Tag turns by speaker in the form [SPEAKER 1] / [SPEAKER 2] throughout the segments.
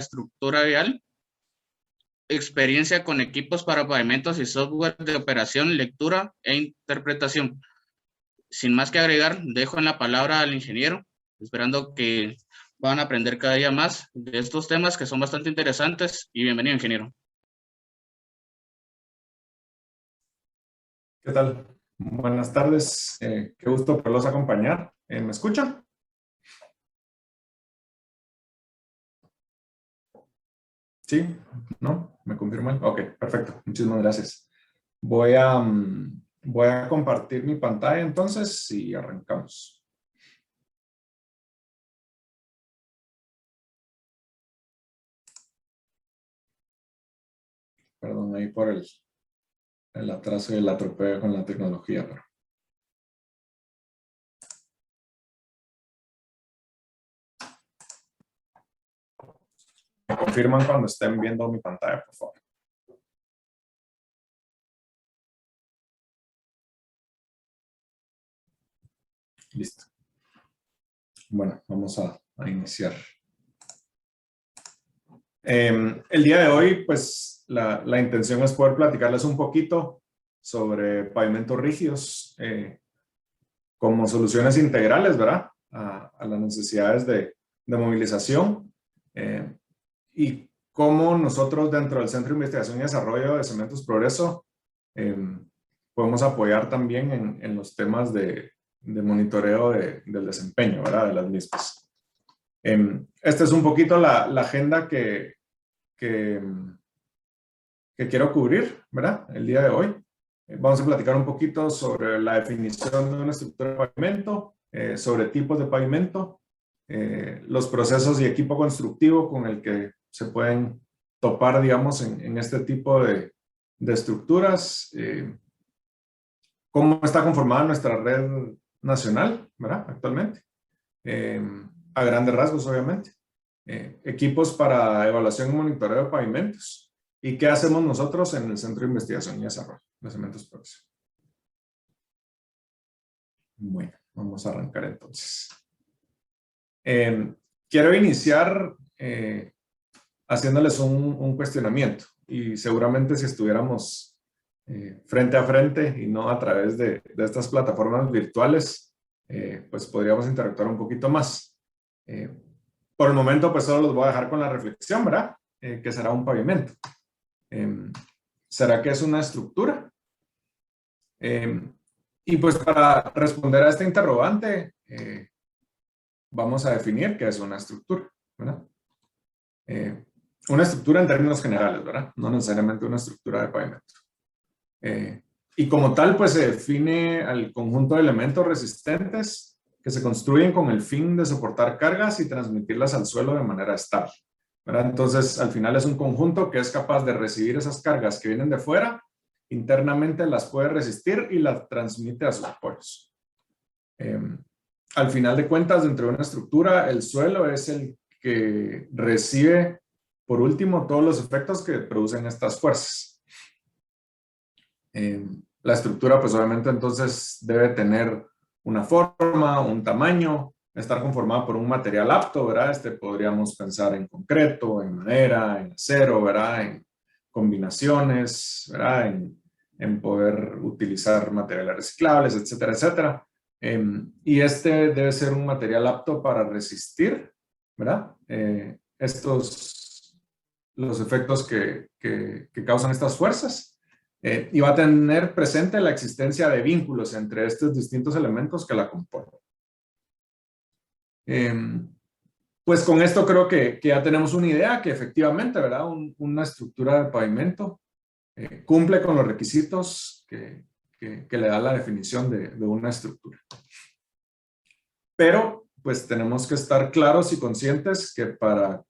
[SPEAKER 1] estructura vial, experiencia con equipos para pavimentos y software de operación, lectura e interpretación. Sin más que agregar, dejo en la palabra al ingeniero, esperando que van a aprender cada día más de estos temas que son bastante interesantes. Y bienvenido, ingeniero.
[SPEAKER 2] ¿Qué tal? Buenas tardes. Qué gusto poderlos acompañar. ¿Me escuchan? ¿Sí? ¿No? ¿Me confirman? Ok, perfecto. Muchísimas gracias. Voy a compartir mi pantalla entonces y arrancamos. Perdón ahí por el atraso y el atropello con la tecnología. Pero... me confirman cuando estén viendo mi pantalla, por favor. Listo. Bueno, vamos a iniciar. El día de hoy, pues, la intención es poder platicarles un poquito sobre pavimentos rígidos como soluciones integrales, ¿verdad? A las necesidades de movilización y cómo nosotros dentro del Centro de Investigación y Desarrollo de Cementos Progreso podemos apoyar también en los temas de monitoreo del desempeño, ¿verdad? De las mismas. Esta es un poquito la agenda que quiero cubrir, ¿verdad? El día de hoy. Vamos a platicar un poquito sobre la definición de una estructura de pavimento, sobre tipos de pavimento, los procesos y equipo constructivo con el que se pueden topar, digamos, en este tipo de estructuras, cómo está conformada nuestra red nacional, ¿verdad? Actualmente, a grandes rasgos, obviamente. Equipos para evaluación y monitoreo de pavimentos. ¿Y qué hacemos nosotros en el Centro de Investigación y Desarrollo de Cementos Progreso? Bueno, vamos a arrancar entonces. Quiero iniciar haciéndoles un cuestionamiento. Y seguramente si estuviéramos frente a frente y no a través de estas plataformas virtuales, pues podríamos interactuar un poquito más. Por el momento, pues solo los voy a dejar con la reflexión, ¿verdad? ¿Qué será un pavimento? ¿Será que es una estructura? Y pues para responder a este interrogante, vamos a definir qué es una estructura, ¿verdad? Una estructura en términos generales, ¿verdad? No necesariamente una estructura de pavimento. Y como tal, pues se define al conjunto de elementos resistentes que se construyen con el fin de soportar cargas y transmitirlas al suelo de manera estable, ¿verdad? Entonces, al final es un conjunto que es capaz de recibir esas cargas que vienen de fuera, internamente las puede resistir y las transmite a sus apoyos. Al final de cuentas, dentro de una estructura, el suelo es el que recibe, por último, todos los efectos que producen estas fuerzas. La estructura, pues obviamente, entonces debe tener una forma, un tamaño, estar conformada por un material apto, ¿verdad? Podríamos pensar en concreto, en madera, en acero, ¿verdad? En combinaciones, ¿verdad? En poder utilizar materiales reciclables, etcétera, etcétera. Y debe ser un material apto para resistir, ¿verdad? Los efectos que causan estas fuerzas. Y va a tener presente la existencia de vínculos entre estos distintos elementos que la componen. Pues con esto creo que ya tenemos una idea que efectivamente, ¿verdad? Una estructura de pavimento cumple con los requisitos que le da la definición de una estructura. Pero pues tenemos que estar claros y conscientes que para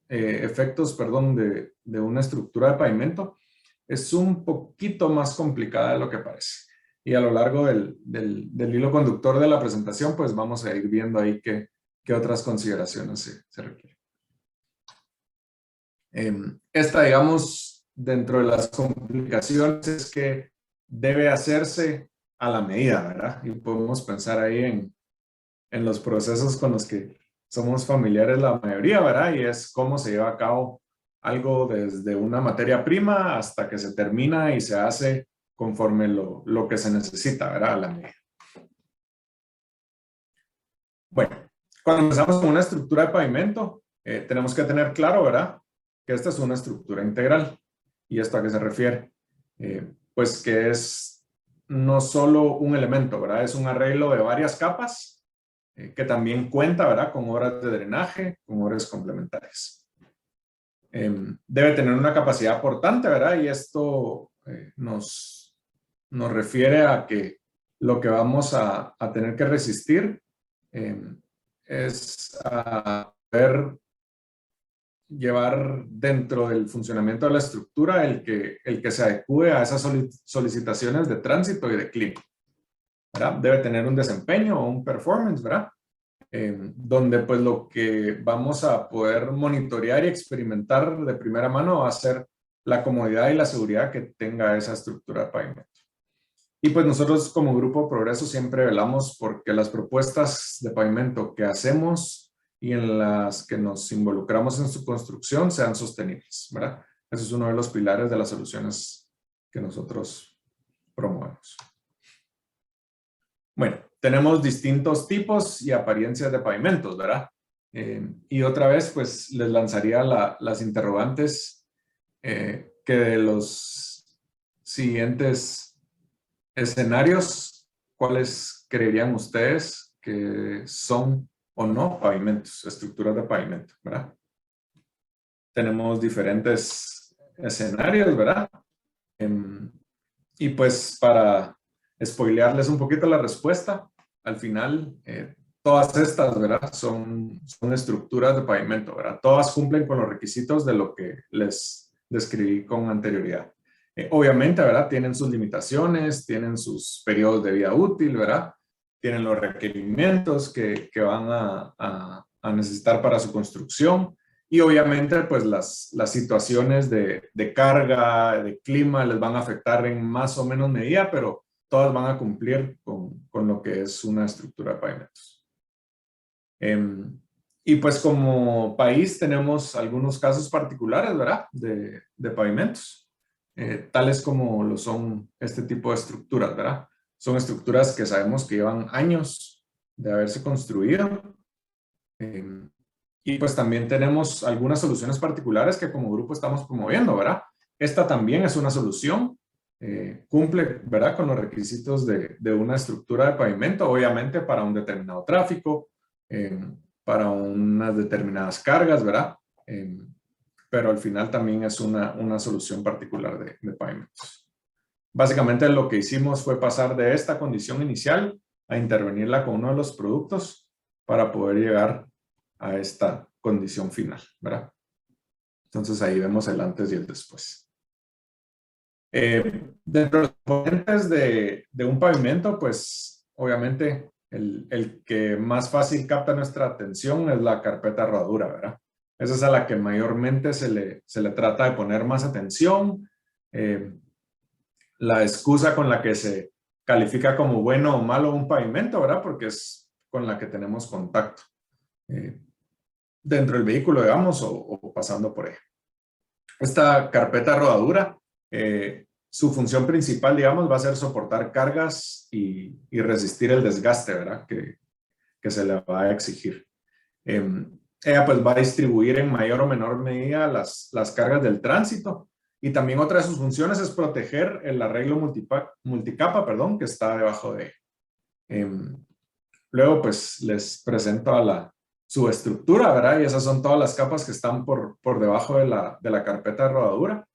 [SPEAKER 2] efectos, perdón, de una estructura de pavimento, es un poquito más complicada de lo que parece. Y a lo largo del hilo conductor de la presentación, pues vamos a ir viendo ahí qué otras consideraciones se requieren. Esta, digamos, dentro de las complicaciones es que debe hacerse a la medida, ¿verdad? Y podemos pensar ahí en los procesos con los que somos familiares la mayoría, ¿verdad? Y es cómo se lleva a cabo algo desde una materia prima hasta que se termina y se hace conforme lo que se necesita, ¿verdad? A la medida. Bueno, cuando empezamos con una estructura de pavimento, tenemos que tener claro, ¿verdad? Que esta es una estructura integral. ¿Y esto a qué se refiere? Pues que es no solo un elemento, ¿verdad? Es un arreglo de varias capas que también cuenta, ¿verdad? Con obras de drenaje, con obras complementarias. Debe tener una capacidad portante, ¿verdad? Y esto nos refiere a que lo que vamos a tener que resistir es a poder llevar dentro del funcionamiento de la estructura el que se adecue a esas solicitaciones de tránsito y de clima, ¿verdad? Debe tener un desempeño o un performance, ¿verdad? Donde pues lo que vamos a poder monitorear y experimentar de primera mano va a ser la comodidad y la seguridad que tenga esa estructura de pavimento. Y pues nosotros como Grupo Progreso siempre velamos porque las propuestas de pavimento que hacemos y en las que nos involucramos en su construcción sean sostenibles, ¿verdad? Ese es uno de los pilares de las soluciones que nosotros promovemos. Bueno, tenemos distintos tipos y apariencias de pavimentos, ¿verdad? Y otra vez, pues les lanzaría las interrogantes que de los siguientes escenarios, ¿cuáles creerían ustedes que son o no pavimentos, estructuras de pavimento, ¿verdad? Tenemos diferentes escenarios, ¿verdad? Y pues para spoilearles un poquito la respuesta, al final todas estas, ¿verdad? Son estructuras de pavimento, ¿verdad? Todas cumplen con los requisitos de lo que les describí con anterioridad. Obviamente, ¿verdad? Tienen sus limitaciones, tienen sus periodos de vida útil, ¿verdad? Tienen los requerimientos que van a necesitar para su construcción. Y obviamente, pues las situaciones de carga, de clima, les van a afectar en más o menos medida, pero todas van a cumplir con lo que es una estructura de pavimentos. Y pues como país tenemos algunos casos particulares, ¿verdad? De pavimentos, tales como lo son este tipo de estructuras, ¿verdad? Son estructuras que sabemos que llevan años de haberse construido. Y pues también tenemos algunas soluciones particulares que como grupo estamos promoviendo, ¿verdad? Esta también es una solución, cumple, ¿verdad? Con los requisitos de una estructura de pavimento, obviamente para un determinado tráfico, para unas determinadas cargas, ¿verdad? Pero al final también es una solución particular de pavimentos. Básicamente lo que hicimos fue pasar de esta condición inicial a intervenirla con uno de los productos para poder llegar a esta condición final, ¿verdad? Entonces ahí vemos el antes y el después. Dentro de los componentes de un pavimento, pues obviamente el que más fácil capta nuestra atención es la carpeta rodadura, ¿verdad? Esa es a la que mayormente se le trata de poner más atención. La excusa con la que se califica como bueno o malo un pavimento, ¿verdad? Porque es con la que tenemos contacto. Dentro del vehículo, digamos, o pasando por ella. Esta carpeta rodadura, su función principal, digamos, va a ser soportar cargas y resistir el desgaste, ¿verdad? Que se le va a exigir. Ella pues va a distribuir en mayor o menor medida las cargas del tránsito y también otra de sus funciones es proteger el arreglo multicapa, perdón, que está debajo de ella. Luego pues les presento a su estructura, ¿verdad? Y esas son todas las capas que están por debajo de la carpeta de rodadura.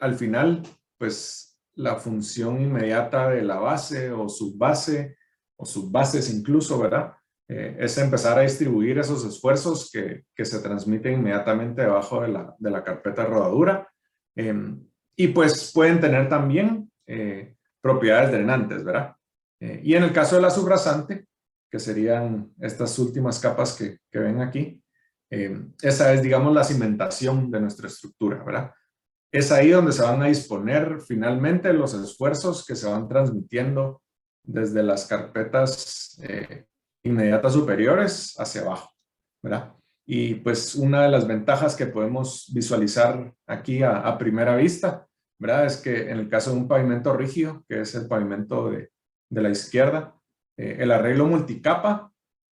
[SPEAKER 2] Al final, pues la función inmediata de la base o subbase, o subbases incluso, ¿verdad? Es empezar a distribuir esos esfuerzos que se transmiten inmediatamente debajo de la carpeta de rodadura. Y pues pueden tener también propiedades drenantes, ¿verdad? Y en el caso de la subrasante, que serían estas últimas capas que ven aquí, esa es, digamos, la cimentación de nuestra estructura, ¿verdad? Es ahí donde se van a disponer finalmente los esfuerzos que se van transmitiendo desde las carpetas inmediatas superiores hacia abajo. ¿verdad? Y pues una de las ventajas que podemos visualizar aquí a primera vista, ¿verdad? Es que en el caso de un pavimento rígido, que es el pavimento de la izquierda, el arreglo multicapa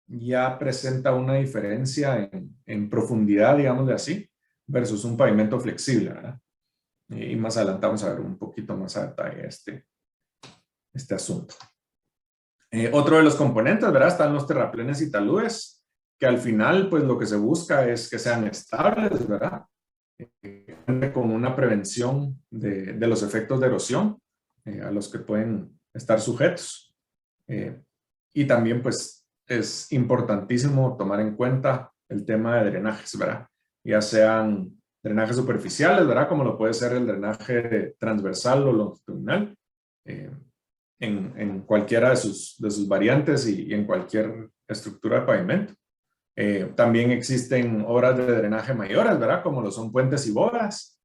[SPEAKER 2] ya presenta una diferencia en profundidad, digámosle así, versus un pavimento flexible, ¿verdad? Y más adelante vamos a ver un poquito más a detalle este asunto. Otro de los componentes, ¿verdad? Están los terraplenes y taludes, que al final, pues lo que se busca es que sean estables, ¿verdad? Con una prevención de los efectos de erosión a los que pueden estar sujetos. Y también, pues, es importantísimo tomar en cuenta el tema de drenajes, ¿verdad? Ya sean drenajes superficiales, ¿verdad? Como lo puede ser el drenaje transversal o longitudinal, en cualquiera de sus variantes y en cualquier estructura de pavimento. También existen obras de drenaje mayores, ¿verdad? Como lo son puentes y bodas.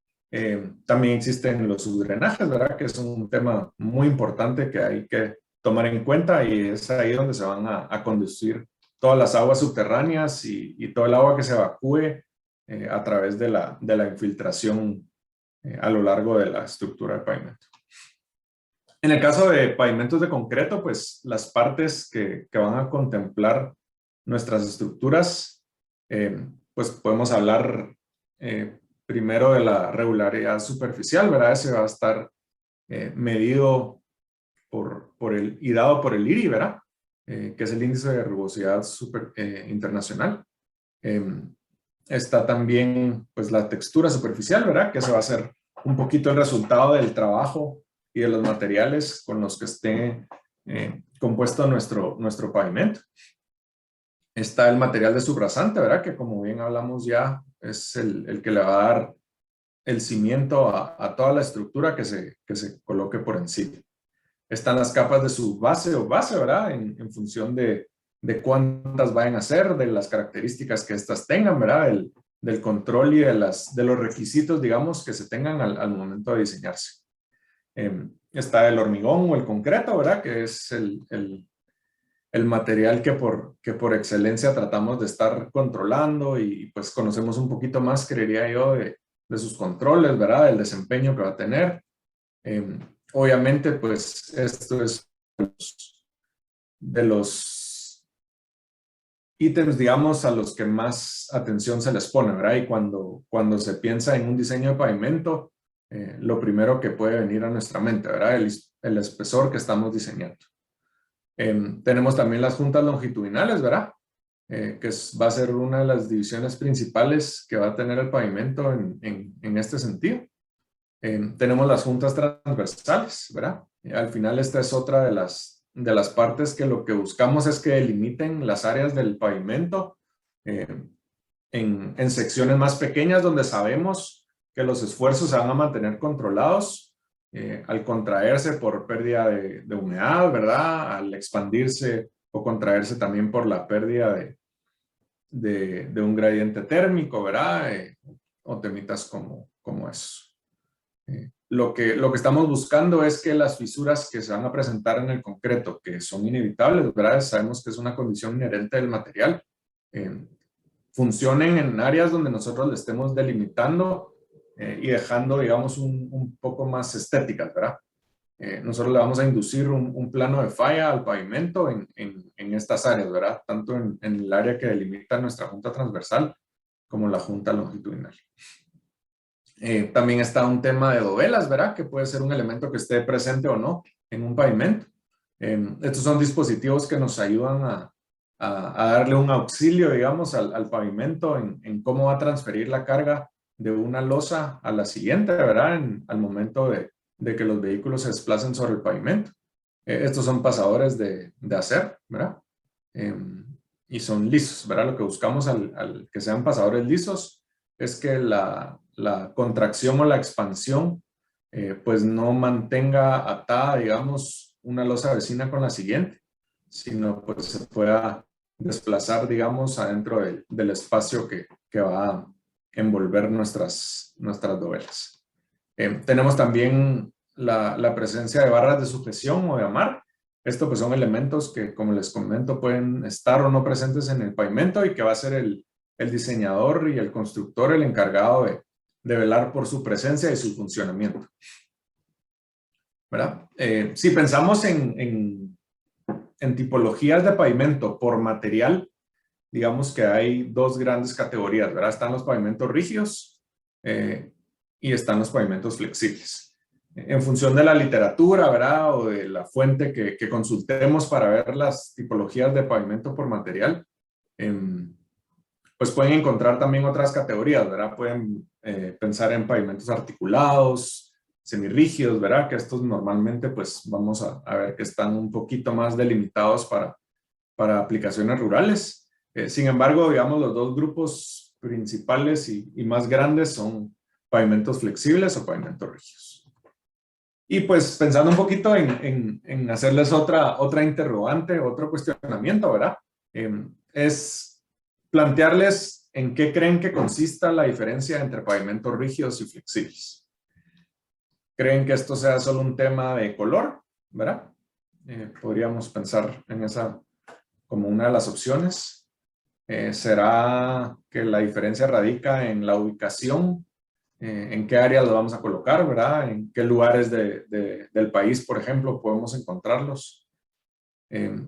[SPEAKER 2] También existen los subdrenajes, ¿verdad? Que es un tema muy importante que hay que tomar en cuenta y es ahí donde se van a conducir todas las aguas subterráneas y todo el agua que se evacúe a través de la infiltración a lo largo de la estructura de pavimento. En el caso de pavimentos de concreto, pues las partes que van a contemplar nuestras estructuras, pues podemos hablar primero de la regularidad superficial, ¿verdad? Ese va a estar medido y dado por el IRI, ¿verdad? Que es el índice de rugosidad internacional. Está también pues la textura superficial, ¿verdad? Que se va a hacer un poquito el resultado del trabajo y de los materiales con los que esté compuesto nuestro pavimento. Está el material de subrasante, ¿verdad? Que como bien hablamos ya, es el que le va a dar el cimiento a toda la estructura que se coloque por encima. Están las capas de subbase o base, ¿verdad? En función de cuántas vayan a ser, de las características que éstas tengan, ¿verdad? Del control y de los requisitos, digamos, que se tengan al momento de diseñarse. Está el hormigón o el concreto, ¿verdad? Que es el material que por excelencia tratamos de estar controlando y pues conocemos un poquito más, creería yo, de sus controles, ¿verdad? Del desempeño que va a tener. Obviamente, pues esto es de los ítems, digamos, a los que más atención se les pone, ¿verdad? Y cuando se piensa en un diseño de pavimento, lo primero que puede venir a nuestra mente, ¿verdad? El espesor que estamos diseñando. Tenemos también las juntas longitudinales, ¿verdad? Que va a ser una de las divisiones principales que va a tener el pavimento en este sentido. Tenemos las juntas transversales, ¿verdad? Al final esta es otra de las partes que lo que buscamos es que delimiten las áreas del pavimento en secciones más pequeñas donde sabemos que los esfuerzos se van a mantener controlados al contraerse por pérdida de humedad, ¿verdad? Al expandirse o contraerse también por la pérdida de un gradiente térmico, ¿verdad? O temitas como eso. Lo que estamos buscando es que las fisuras que se van a presentar en el concreto, que son inevitables, ¿verdad? Sabemos que es una condición inherente del material, funcionen en áreas donde nosotros le estemos delimitando y dejando, digamos, un poco más estéticas, ¿verdad? Nosotros le vamos a inducir un plano de falla al pavimento en estas áreas, ¿verdad? Tanto en el área que delimita nuestra junta transversal como la junta longitudinal. También está un tema de dovelas, ¿verdad? Que puede ser un elemento que esté presente o no en un pavimento. Estos son dispositivos que nos ayudan a darle un auxilio, digamos, al pavimento en cómo va a transferir la carga de una losa a la siguiente, ¿verdad? Al momento de que los vehículos se desplacen sobre el pavimento. Estos son pasadores de acero, ¿verdad? Y son lisos, ¿verdad? Lo que buscamos al que sean pasadores lisos es que la contracción o la expansión pues no mantenga atada, digamos, una losa vecina con la siguiente, sino pues se pueda desplazar, digamos, adentro del espacio que va a envolver nuestras dovelas. Tenemos también la presencia de barras de sujeción o de amar. Estos pues son elementos que, como les comento, pueden estar o no presentes en el pavimento y que va a ser el diseñador y el constructor el encargado de velar por su presencia y su funcionamiento. ¿Verdad? Si pensamos en tipologías de pavimento por material, digamos que hay dos grandes categorías, ¿verdad? Están los pavimentos rígidos y están los pavimentos flexibles. En función de la literatura, ¿verdad? O de la fuente que consultemos para ver las tipologías de pavimento por material, pues pueden encontrar también otras categorías, ¿verdad? Pueden pensar en pavimentos articulados, semirrígidos, ¿verdad? Que estos normalmente pues vamos a ver que están un poquito más delimitados para aplicaciones rurales. Sin embargo, digamos, los dos grupos principales y más grandes son pavimentos flexibles o pavimentos rígidos. Y pues pensando un poquito en hacerles otra interrogante, otro cuestionamiento, ¿verdad? Es plantearles en qué creen que consista la diferencia entre pavimentos rígidos y flexibles. ¿Creen que esto sea solo un tema de color? ¿Verdad? Podríamos pensar en esa como una de las opciones. ¿Será que la diferencia radica en la ubicación? ¿En qué áreas lo vamos a colocar? ¿Verdad? ¿En qué lugares del país, por ejemplo, podemos encontrarlos?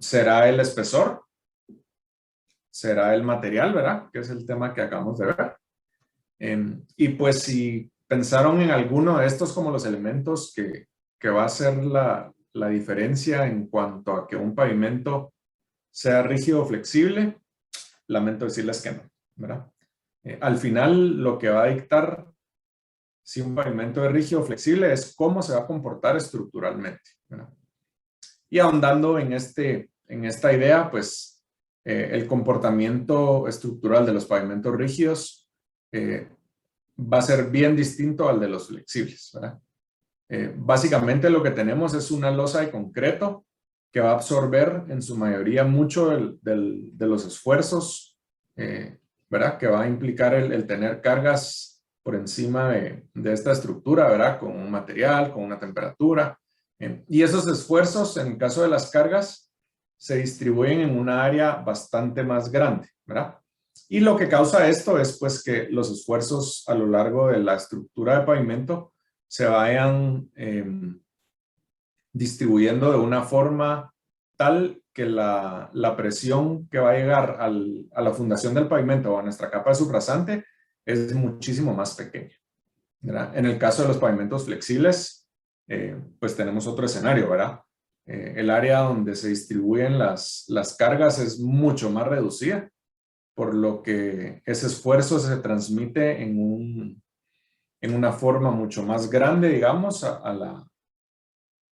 [SPEAKER 2] ¿Será el espesor? ¿Será el material? ¿Verdad? Que es el tema que acabamos de ver. Y pues si pensaron en alguno de estos como los elementos que va a ser la diferencia en cuanto a que un pavimento sea rígido o flexible, lamento decirles que no, ¿verdad? Al final, lo que va a dictar si un pavimento es rígido o flexible es cómo se va a comportar estructuralmente, ¿verdad? Y ahondando en esta idea, pues el comportamiento estructural de los pavimentos rígidos va a ser bien distinto al de los flexibles, ¿verdad? Básicamente lo que tenemos es una losa de concreto que va a absorber en su mayoría mucho de los esfuerzos, ¿verdad? Que va a implicar el tener cargas por encima de esta estructura, ¿verdad? Con un material, con una temperatura. Y esos esfuerzos, en el caso de las cargas, se distribuyen en una área bastante más grande, ¿verdad? Y lo que causa esto es pues que los esfuerzos a lo largo de la estructura de pavimento se vayan distribuyendo de una forma tal que la presión que va a llegar a la fundación del pavimento o a nuestra capa de subrasante es muchísimo más pequeña, ¿verdad? En el caso de los pavimentos flexibles, pues tenemos otro escenario, ¿verdad? El área donde se distribuyen las cargas es mucho más reducida, por lo que ese esfuerzo se transmite en una forma mucho más grande, digamos, a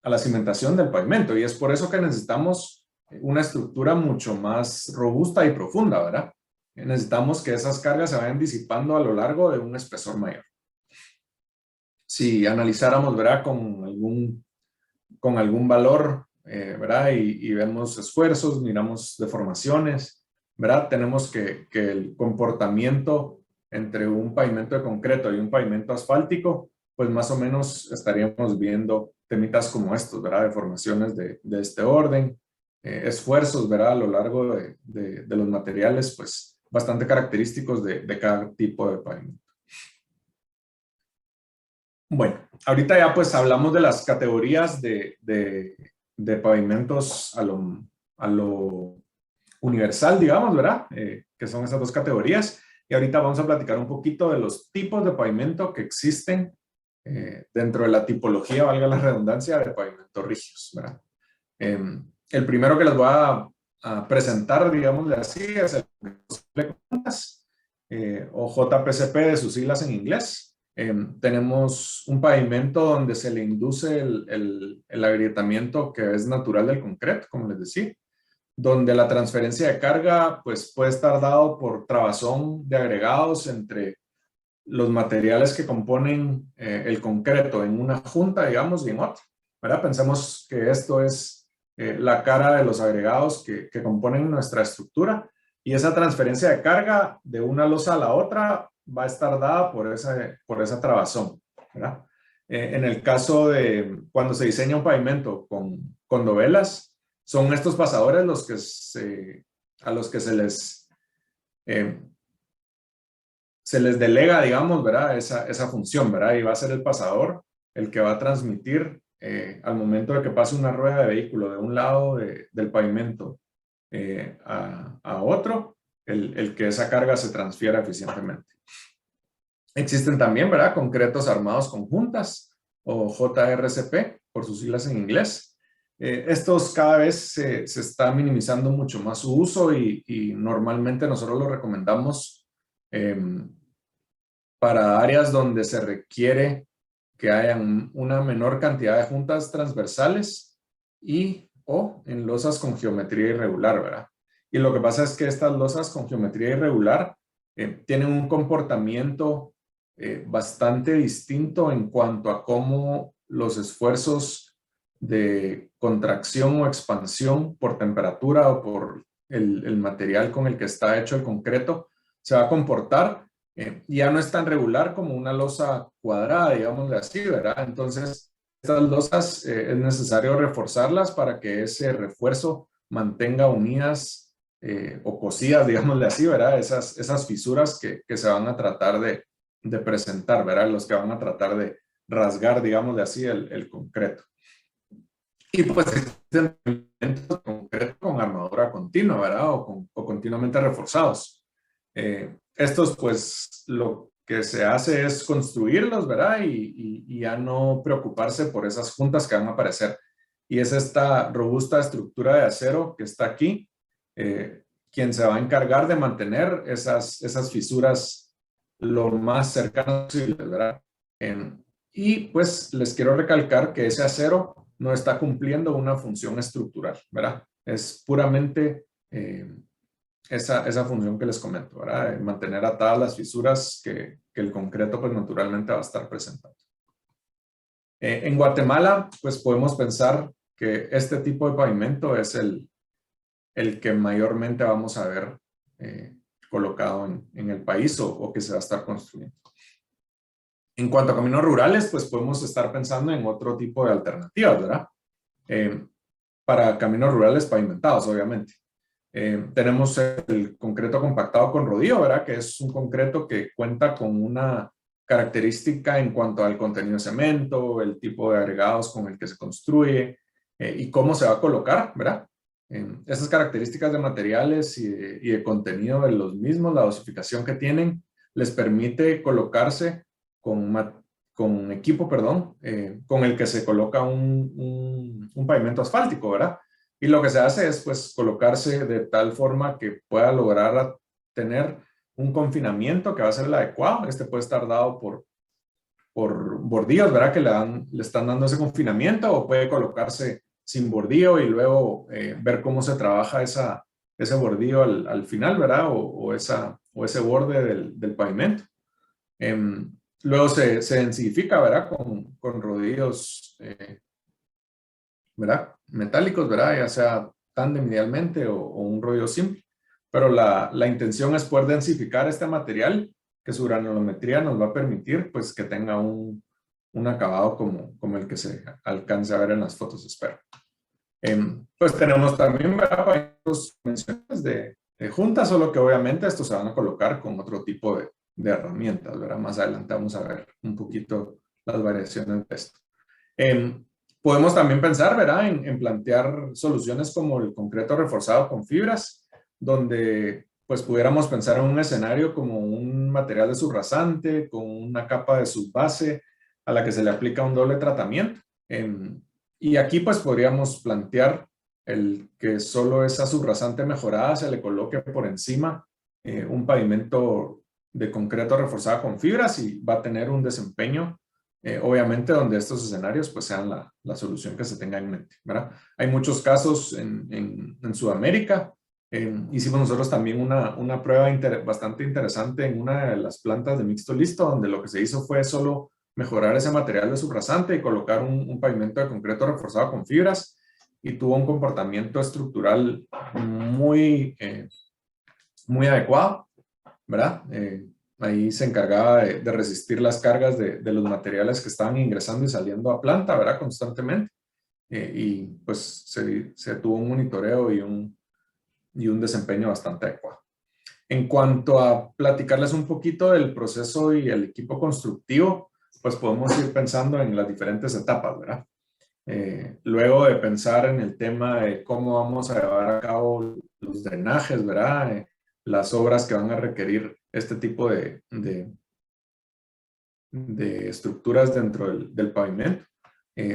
[SPEAKER 2] la cimentación del pavimento. Y es por eso que necesitamos una estructura mucho más robusta y profunda, ¿verdad? Necesitamos que esas cargas se vayan disipando a lo largo de un espesor mayor. Si analizáramos, ¿verdad? Con algún valor, ¿verdad? Y vemos esfuerzos, miramos deformaciones, ¿verdad? Tenemos que el comportamiento entre un pavimento de concreto y un pavimento asfáltico, pues más o menos estaríamos viendo temitas como estos, ¿verdad? Deformaciones de este orden, esfuerzos, ¿verdad? A lo largo de los materiales, pues bastante característicos de cada tipo de pavimento. Bueno, ahorita ya pues hablamos de las categorías de pavimentos a lo universal, digamos, ¿verdad? Que son esas dos categorías. Y ahorita vamos a platicar un poquito de los tipos de pavimento que existen dentro de la tipología, valga la redundancia, de pavimentos rígidos, ¿verdad? El primero que les voy a presentar, digamos así, es el o JPCP de sus siglas en inglés. Tenemos un pavimento donde se le induce el agrietamiento que es natural del concreto, como les decía, donde la transferencia de carga pues, puede estar dado por trabazón de agregados entre los materiales que componen el concreto en una junta, digamos, y en otra, ¿verdad? Pensemos que esto es la cara de los agregados que componen nuestra estructura, y esa transferencia de carga de una losa a la otra va a estar dada por esa trabazón, ¿verdad? En el caso de cuando se diseña un pavimento con dovelas, son estos pasadores a los que se les se les delega, digamos, ¿verdad? Esa función, ¿verdad? Y va a ser el pasador el que va a transmitir al momento de que pase una rueda de vehículo de un lado del pavimento a otro, el que esa carga se transfiera eficientemente. Existen también, ¿verdad? Concretos armados con juntas o JRCP, por sus siglas en inglés. Estos cada vez se está minimizando mucho más su uso y normalmente nosotros lo recomendamos para áreas donde se requiere que haya una menor cantidad de juntas transversales y o en losas con geometría irregular, ¿verdad? Y lo que pasa es que estas losas con geometría irregular tienen un comportamiento bastante distinto en cuanto a cómo los esfuerzos de contracción o expansión por temperatura o por el material con el que está hecho el concreto se va a comportar. Ya no es tan regular como una losa cuadrada, digámosle así, ¿verdad? Entonces, estas losas es necesario reforzarlas para que ese refuerzo mantenga unidas o cosidas, digámosle así, ¿verdad? Esas fisuras que se van a tratar de presentar, ¿verdad? Los que van a tratar de rasgar, digámosle así, el concreto. Y pues existen elementos de concreto con armadura continua, ¿verdad? O continuamente reforzados. Estos, pues, lo que se hace es construirlos, ¿verdad? Y ya no preocuparse por esas juntas que van a aparecer. Y es esta robusta estructura de acero que está aquí, quien se va a encargar de mantener esas fisuras lo más cercanas posible, ¿verdad? Y pues les quiero recalcar que ese acero no está cumpliendo una función estructural, ¿verdad? Es puramente esa función que les comento, ¿verdad? Mantener atadas las fisuras que el concreto pues naturalmente va a estar presentando. En Guatemala pues podemos pensar que este tipo de pavimento es el que mayormente vamos a ver colocado en el país o que se va a estar construyendo. En cuanto a caminos rurales, pues podemos estar pensando en otro tipo de alternativas, ¿verdad? Para caminos rurales pavimentados, obviamente. Tenemos el concreto compactado con rodillo, ¿verdad? Que es un concreto que cuenta con una característica en cuanto al contenido de cemento, el tipo de agregados con el que se construye y cómo se va a colocar, ¿verdad? Esas características de materiales y de contenido de los mismos, la dosificación que tienen, les permite colocarse con equipo, perdón, con el que se coloca un pavimento asfáltico, ¿verdad? Y lo que se hace es pues colocarse de tal forma que pueda lograr tener un confinamiento que va a ser el adecuado. Este puede estar dado por bordillos, ¿verdad? Que le están dando ese confinamiento, o puede colocarse sin bordillo y luego ver cómo se trabaja ese bordillo al final, ¿verdad? O ese borde del pavimento. Luego se densifica, ¿verdad? Con rodillos, ¿verdad? Metálicos, ¿verdad? Ya sea tándem idealmente o un rodillo simple. Pero la intención es poder densificar este material que su granulometría nos va a permitir pues que tenga un acabado como el que se alcance a ver en las fotos, espero. Pues tenemos también varios menciones de juntas, solo que obviamente estos se van a colocar con otro tipo de herramientas, ¿verdad? Más adelante vamos a ver un poquito las variaciones de esto. Podemos también pensar, ¿verdad? En plantear soluciones como el concreto reforzado con fibras, donde pues pudiéramos pensar en un escenario como un material de subrasante con una capa de subbase a la que se le aplica un doble tratamiento. Y aquí pues podríamos plantear el que solo esa subrasante mejorada se le coloque por encima un pavimento de concreto reforzado con fibras y va a tener un desempeño obviamente donde estos escenarios pues sean la solución que se tenga en mente, ¿verdad? Hay muchos casos en Sudamérica. Hicimos nosotros también una prueba bastante interesante en una de las plantas de mixto listo, donde lo que se hizo fue solo mejorar ese material de subrasante y colocar un pavimento de concreto reforzado con fibras, y tuvo un comportamiento estructural muy, muy adecuado, ¿verdad? Ahí se encargaba de resistir las cargas de los materiales que estaban ingresando y saliendo a planta, ¿verdad? Constantemente. Y pues se tuvo un monitoreo y un desempeño bastante adecuado. En cuanto a platicarles un poquito del proceso y el equipo constructivo, pues podemos ir pensando en las diferentes etapas, ¿verdad? Luego de pensar en el tema de cómo vamos a llevar a cabo los drenajes, ¿verdad? Las obras que van a requerir este tipo de estructuras dentro del pavimento.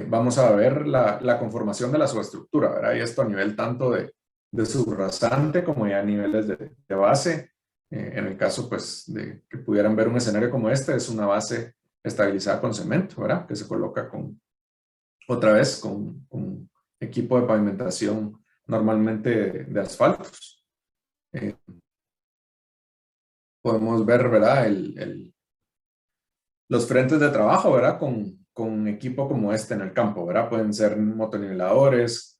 [SPEAKER 2] Vamos a ver la conformación de la subestructura, ¿verdad? Y esto a nivel tanto de subrasante como ya a niveles de base. En el caso, pues, de que pudieran ver un escenario como este, es una base estabilizada con cemento, ¿verdad? Que se coloca otra vez con equipo de pavimentación normalmente de asfaltos. Podemos ver, ¿verdad? Los frentes de trabajo, ¿verdad? Con equipo como este en el campo, ¿verdad? Pueden ser motoniveladoras,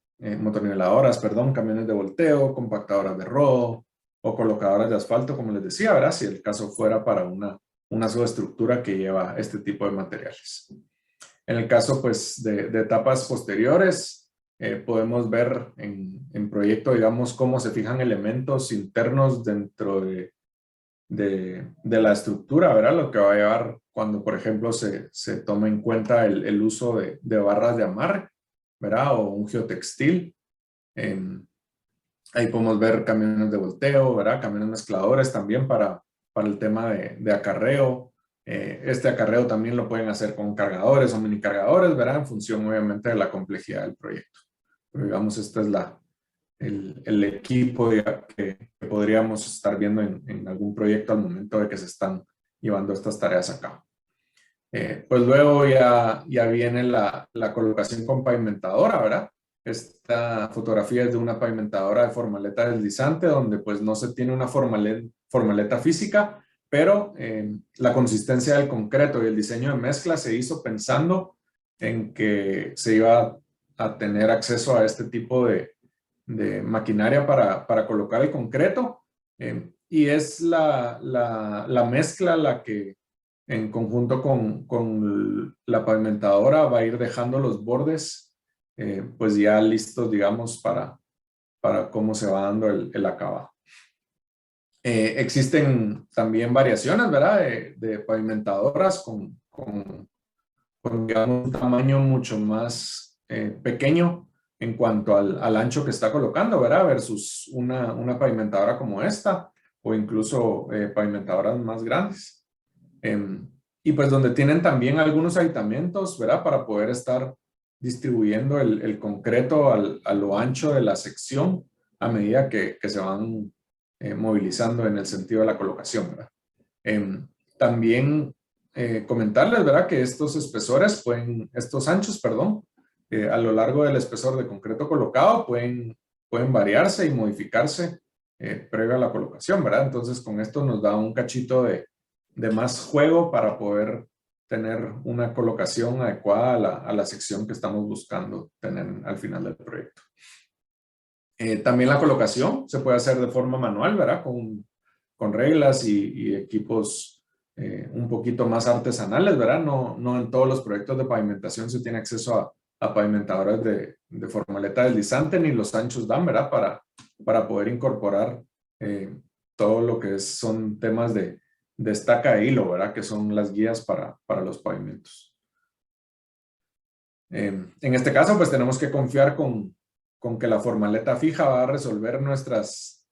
[SPEAKER 2] perdón, camiones de volteo, compactadoras de rodo o colocadoras de asfalto, como les decía, ¿verdad? Si el caso fuera para una subestructura que lleva este tipo de materiales. En el caso, pues, de etapas posteriores, podemos ver en proyecto, digamos, cómo se fijan elementos internos dentro de la estructura, ¿verdad? Lo que va a llevar cuando, por ejemplo, se toma en cuenta el uso de barras de amarre, ¿verdad? O un geotextil. Ahí podemos ver camiones de volteo, ¿verdad? Camiones mezcladores también para el tema de acarreo. Este acarreo también lo pueden hacer con cargadores o mini cargadores, ¿verdad? En función, obviamente, de la complejidad del proyecto. Pero, digamos, esta es el equipo que podríamos estar viendo en algún proyecto al momento de que se están llevando estas tareas a cabo. Pues luego ya viene la colocación con pavimentadora, ¿verdad? Esta fotografía es de una pavimentadora de formaleta deslizante donde pues no se tiene una formaleta física, pero la consistencia del concreto y el diseño de mezcla se hizo pensando en que se iba a tener acceso a este tipo de maquinaria para colocar el concreto, y es la mezcla la que en conjunto con la pavimentadora va a ir dejando los bordes pues ya listos, digamos, para cómo se va dando el acabado. Existen también variaciones, ¿verdad? De pavimentadoras con digamos, un tamaño mucho más pequeño en cuanto al ancho que está colocando, ¿verdad? Versus una pavimentadora como esta o incluso pavimentadoras más grandes. Y pues donde tienen también algunos aditamentos, ¿verdad? Para poder estar distribuyendo el concreto a lo ancho de la sección a medida que se van movilizando en el sentido de la colocación, ¿verdad? También comentarles, ¿verdad? Que estos estos anchos, perdón, a lo largo del espesor de concreto colocado pueden variarse y modificarse previo a la colocación, ¿verdad? Entonces con esto nos da un cachito de más juego para poder tener una colocación adecuada a la sección que estamos buscando tener al final del proyecto. También la colocación se puede hacer de forma manual, ¿verdad? Con reglas y equipos un poquito más artesanales, ¿verdad? No en todos los proyectos de pavimentación se tiene acceso a pavimentadoras de formaleta deslizante ni los anchos dan, ¿verdad? Para poder incorporar todo lo que son temas de estaca de hilo, ¿verdad? Que son las guías para los pavimentos. En este caso, pues tenemos que confiar con que la formaleta fija va a resolver nuestras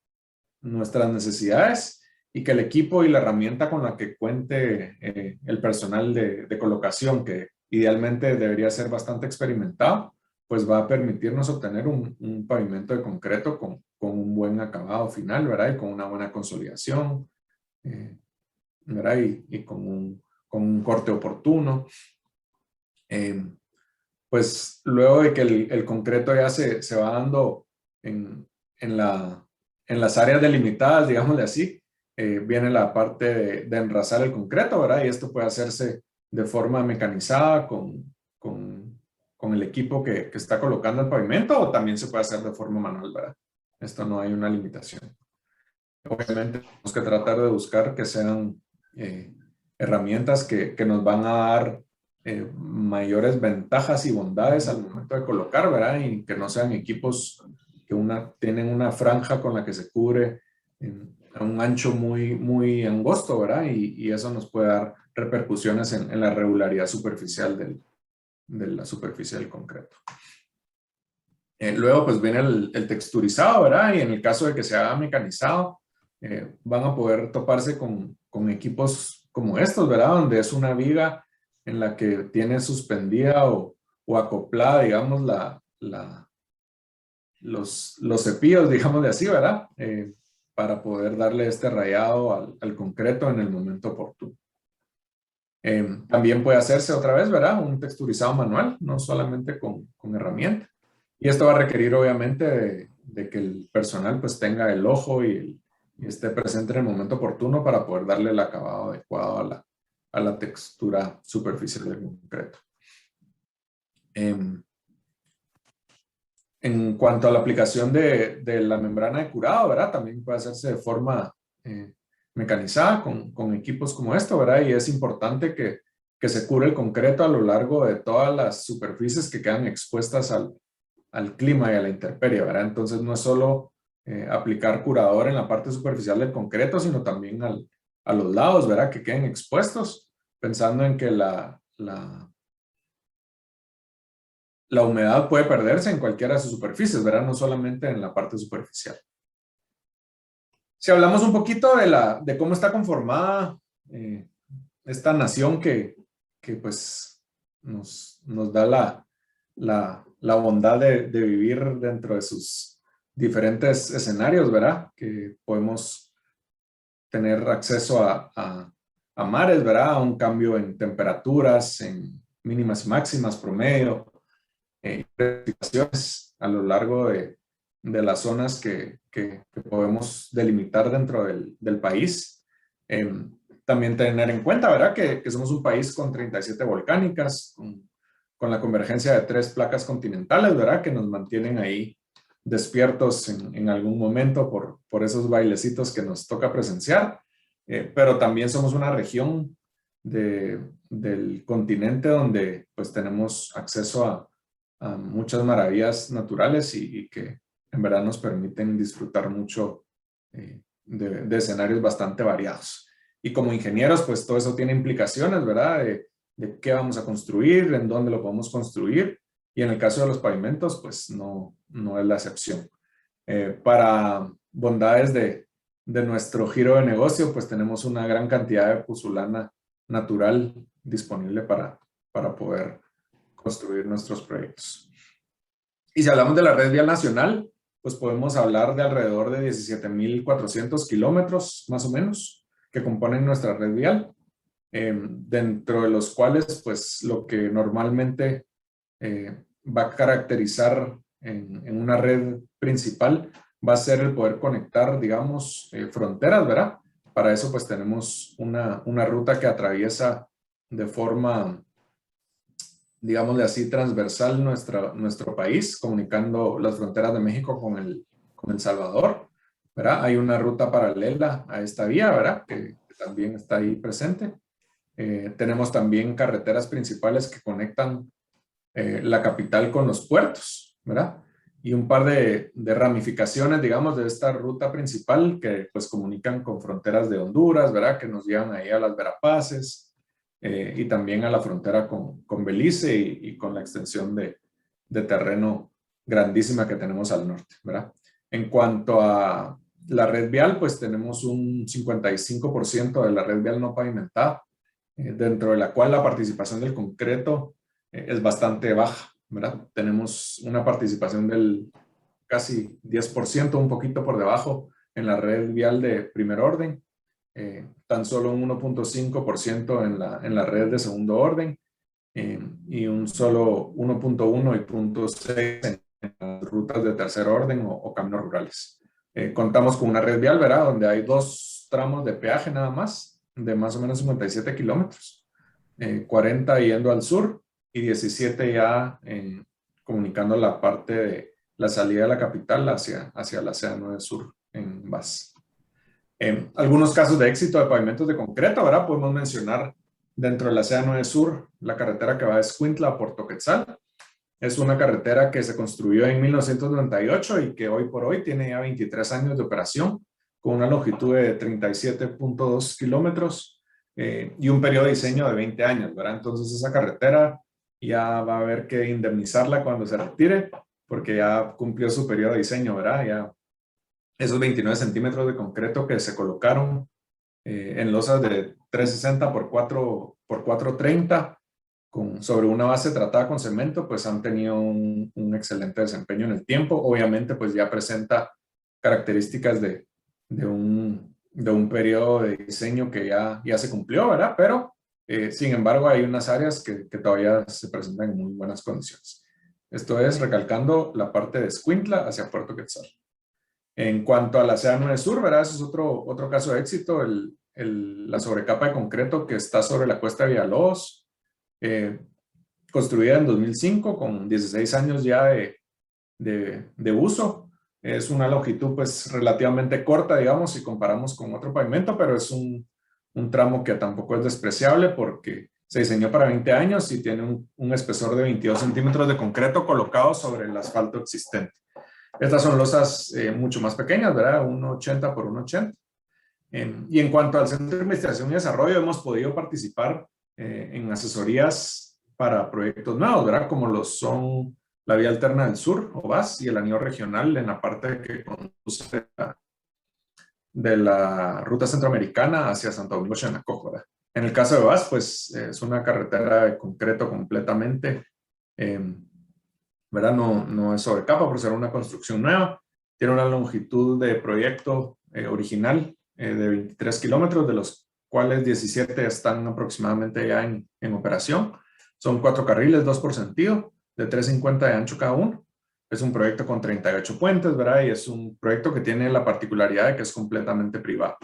[SPEAKER 2] necesidades y que el equipo y la herramienta con la que cuente el personal de colocación, que idealmente debería ser bastante experimentado, pues va a permitirnos obtener un pavimento de concreto con un buen acabado final, ¿verdad? Y con una buena consolidación, ¿verdad? Y con un corte oportuno. Pues luego de que el concreto ya se va dando en las áreas delimitadas, digámosle así, viene la parte de enrazar el concreto, ¿verdad? Y esto puede hacerse de forma mecanizada con el equipo que está colocando el pavimento, o también se puede hacer de forma manual, ¿verdad? Esto no hay una limitación. Obviamente tenemos que tratar de buscar que sean herramientas que nos van a dar mayores ventajas y bondades al momento de colocar, ¿verdad? Y que no sean equipos que tienen una franja con la que se cubre un ancho muy angosto, ¿verdad? Y eso nos puede dar repercusiones en la regularidad superficial de la superficie del concreto. Luego pues viene el texturizado, ¿verdad? Y en el caso de que se haga mecanizado, van a poder toparse con equipos como estos, ¿verdad? Donde es una viga en la que tiene suspendida o acoplada, digamos, los cepillos, digamos de así, ¿verdad? Para poder darle este rayado al concreto en el momento oportuno. También puede hacerse otra vez, ¿verdad? Un texturizado manual, no solamente con herramienta. Y esto va a requerir obviamente de que el personal pues tenga el ojo y esté presente en el momento oportuno para poder darle el acabado adecuado a la textura superficial del concreto. En cuanto a la aplicación de la membrana de curado, ¿verdad? También puede hacerse de forma mecanizada con equipos como esto, ¿verdad? Y es importante que se cure el concreto a lo largo de todas las superficies que quedan expuestas al clima y a la intemperie, ¿verdad? Entonces no es solo aplicar curador en la parte superficial del concreto, sino también a los lados, ¿verdad? Que queden expuestos, pensando en que la humedad puede perderse en cualquiera de sus superficies, ¿verdad? No solamente en la parte superficial. Si hablamos un poquito de cómo está conformada esta nación que pues nos da la bondad de vivir dentro de sus diferentes escenarios, ¿verdad? Que podemos tener acceso a mares, ¿verdad? A un cambio en temperaturas, en mínimas y máximas promedio, precipitaciones a lo largo de las zonas que podemos delimitar dentro del país. También tener en cuenta, ¿verdad? Que somos un país con 37 volcánicas, con la convergencia de 3 placas continentales, ¿verdad? Que nos mantienen ahí despiertos en algún momento por esos bailecitos que nos toca presenciar. Pero también somos una región del continente donde pues tenemos acceso a muchas maravillas naturales y que en verdad nos permiten disfrutar mucho de escenarios bastante variados. Y como ingenieros, pues todo eso tiene implicaciones, ¿verdad? De qué vamos a construir, en dónde lo podemos construir. Y en el caso de los pavimentos, pues no es la excepción. Para bondades de nuestro giro de negocio, pues tenemos una gran cantidad de pusulana natural disponible para poder construir nuestros proyectos. Y si hablamos de la red vial nacional, pues podemos hablar de alrededor de 17,400 kilómetros, más o menos, que componen nuestra red vial, dentro de los cuales, pues, lo que normalmente va a caracterizar en una red principal va a ser el poder conectar, digamos, fronteras, ¿verdad? Para eso, pues, tenemos una ruta que atraviesa de forma, digámosle así, transversal nuestro país, comunicando las fronteras de México con El Salvador, ¿verdad? Hay una ruta paralela a esta vía, ¿verdad? Que también está ahí presente. Tenemos también carreteras principales que conectan la capital con los puertos, ¿verdad? Y un par de ramificaciones, digamos, de esta ruta principal que pues comunican con fronteras de Honduras, ¿verdad? Que nos llevan ahí a las Verapaces, y también a la frontera con Belice y con la extensión de terreno grandísima que tenemos al norte, ¿verdad? En cuanto a la red vial, pues tenemos un 55% de la red vial no pavimentada, dentro de la cual la participación del concreto es bastante baja, ¿verdad? Tenemos una participación del casi 10%, un poquito por debajo en la red vial de primer orden, tan solo un 1.5% en la red de segundo orden, y un solo 1.1 y 0.6 en las rutas de tercer orden o caminos rurales. Contamos con una red vial, ¿verdad? Donde hay 2 tramos de peaje nada más, de más o menos 57 kilómetros, 40 yendo al sur y 17 ya comunicando la parte de la salida de la capital hacia la CA9 Sur en Vaz. Algunos casos de éxito de pavimentos de concreto, ¿verdad? Podemos mencionar dentro de la CA9 Sur la carretera que va de Escuintla a Puerto Quetzal. Es una carretera que se construyó en 1998 y que hoy por hoy tiene ya 23 años de operación, con una longitud de 37.2 kilómetros y un periodo de diseño de 20 años, ¿verdad? Entonces esa carretera ya va a haber que indemnizarla cuando se retire, porque ya cumplió su periodo de diseño, ¿verdad? Ya esos 29 centímetros de concreto que se colocaron en losas de 360 por 430 sobre una base tratada con cemento, pues han tenido un excelente desempeño en el tiempo. Obviamente, pues ya presenta características de un periodo de diseño que ya se cumplió, ¿verdad? Pero, sin embargo, hay unas áreas que todavía se presentan en muy buenas condiciones. Esto es recalcando la parte de Escuintla hacia Puerto Quetzal. En cuanto a la CA9 Sur, ¿verdad? Ese es otro caso de éxito, la sobrecapa de concreto que está sobre la cuesta de Villalobos, construida en 2005 con 16 años ya de uso. Es una longitud pues relativamente corta, digamos, si comparamos con otro pavimento, pero es un tramo que tampoco es despreciable porque se diseñó para 20 años y tiene un espesor de 22 centímetros de concreto colocado sobre el asfalto existente. Estas son losas mucho más pequeñas, ¿verdad? 1,80 por 1,80. Y en cuanto al Centro de Investigación y Desarrollo, hemos podido participar en asesorías para proyectos nuevos, ¿verdad? Como lo son la Vía Alterna del Sur, o VAS, y el anillo regional en la parte que conduce de la ruta centroamericana hacia Santo Domingo Chenacoj, ¿verdad? En el caso de VAS, pues es una carretera de concreto completamente, ¿verdad? No es sobre capa por ser una construcción nueva. Tiene una longitud de proyecto original de 23 kilómetros, de los cuales 17 están aproximadamente ya en operación. Son 4 carriles, 2 por sentido, de 350 de ancho cada uno. Es un proyecto con 38 puentes, ¿verdad? Y es un proyecto que tiene la particularidad de que es completamente privado.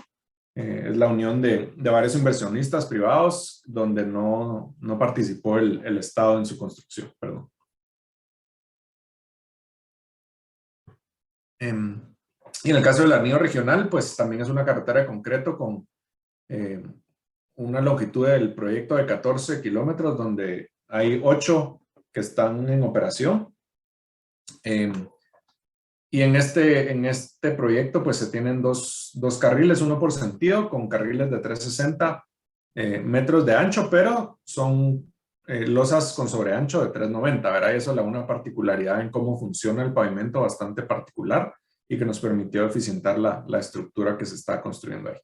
[SPEAKER 2] Es la unión de varios inversionistas privados donde no participó el Estado en su construcción, perdón. Y en el caso del anillo regional, pues también es una carretera de concreto con una longitud del proyecto de 14 kilómetros, donde hay 8 que están en operación. Y en este proyecto, pues se tienen dos carriles, uno por sentido, con carriles de 360 metros de ancho, pero son losas con sobreancho de 390, ¿verdad? Y eso le da una particularidad en cómo funciona el pavimento bastante particular y que nos permitió eficientar la estructura que se está construyendo ahí.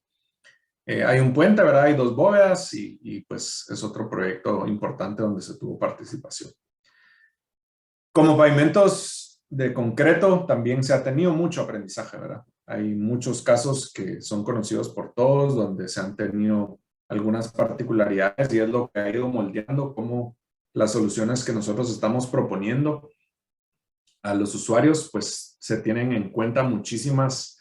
[SPEAKER 2] Hay un puente, ¿verdad? Hay 2 bóvedas y pues es otro proyecto importante donde se tuvo participación. Como pavimentos de concreto también se ha tenido mucho aprendizaje, ¿verdad? Hay muchos casos que son conocidos por todos donde se han tenido algunas particularidades y es lo que ha ido moldeando cómo las soluciones que nosotros estamos proponiendo a los usuarios, pues se tienen en cuenta muchísimas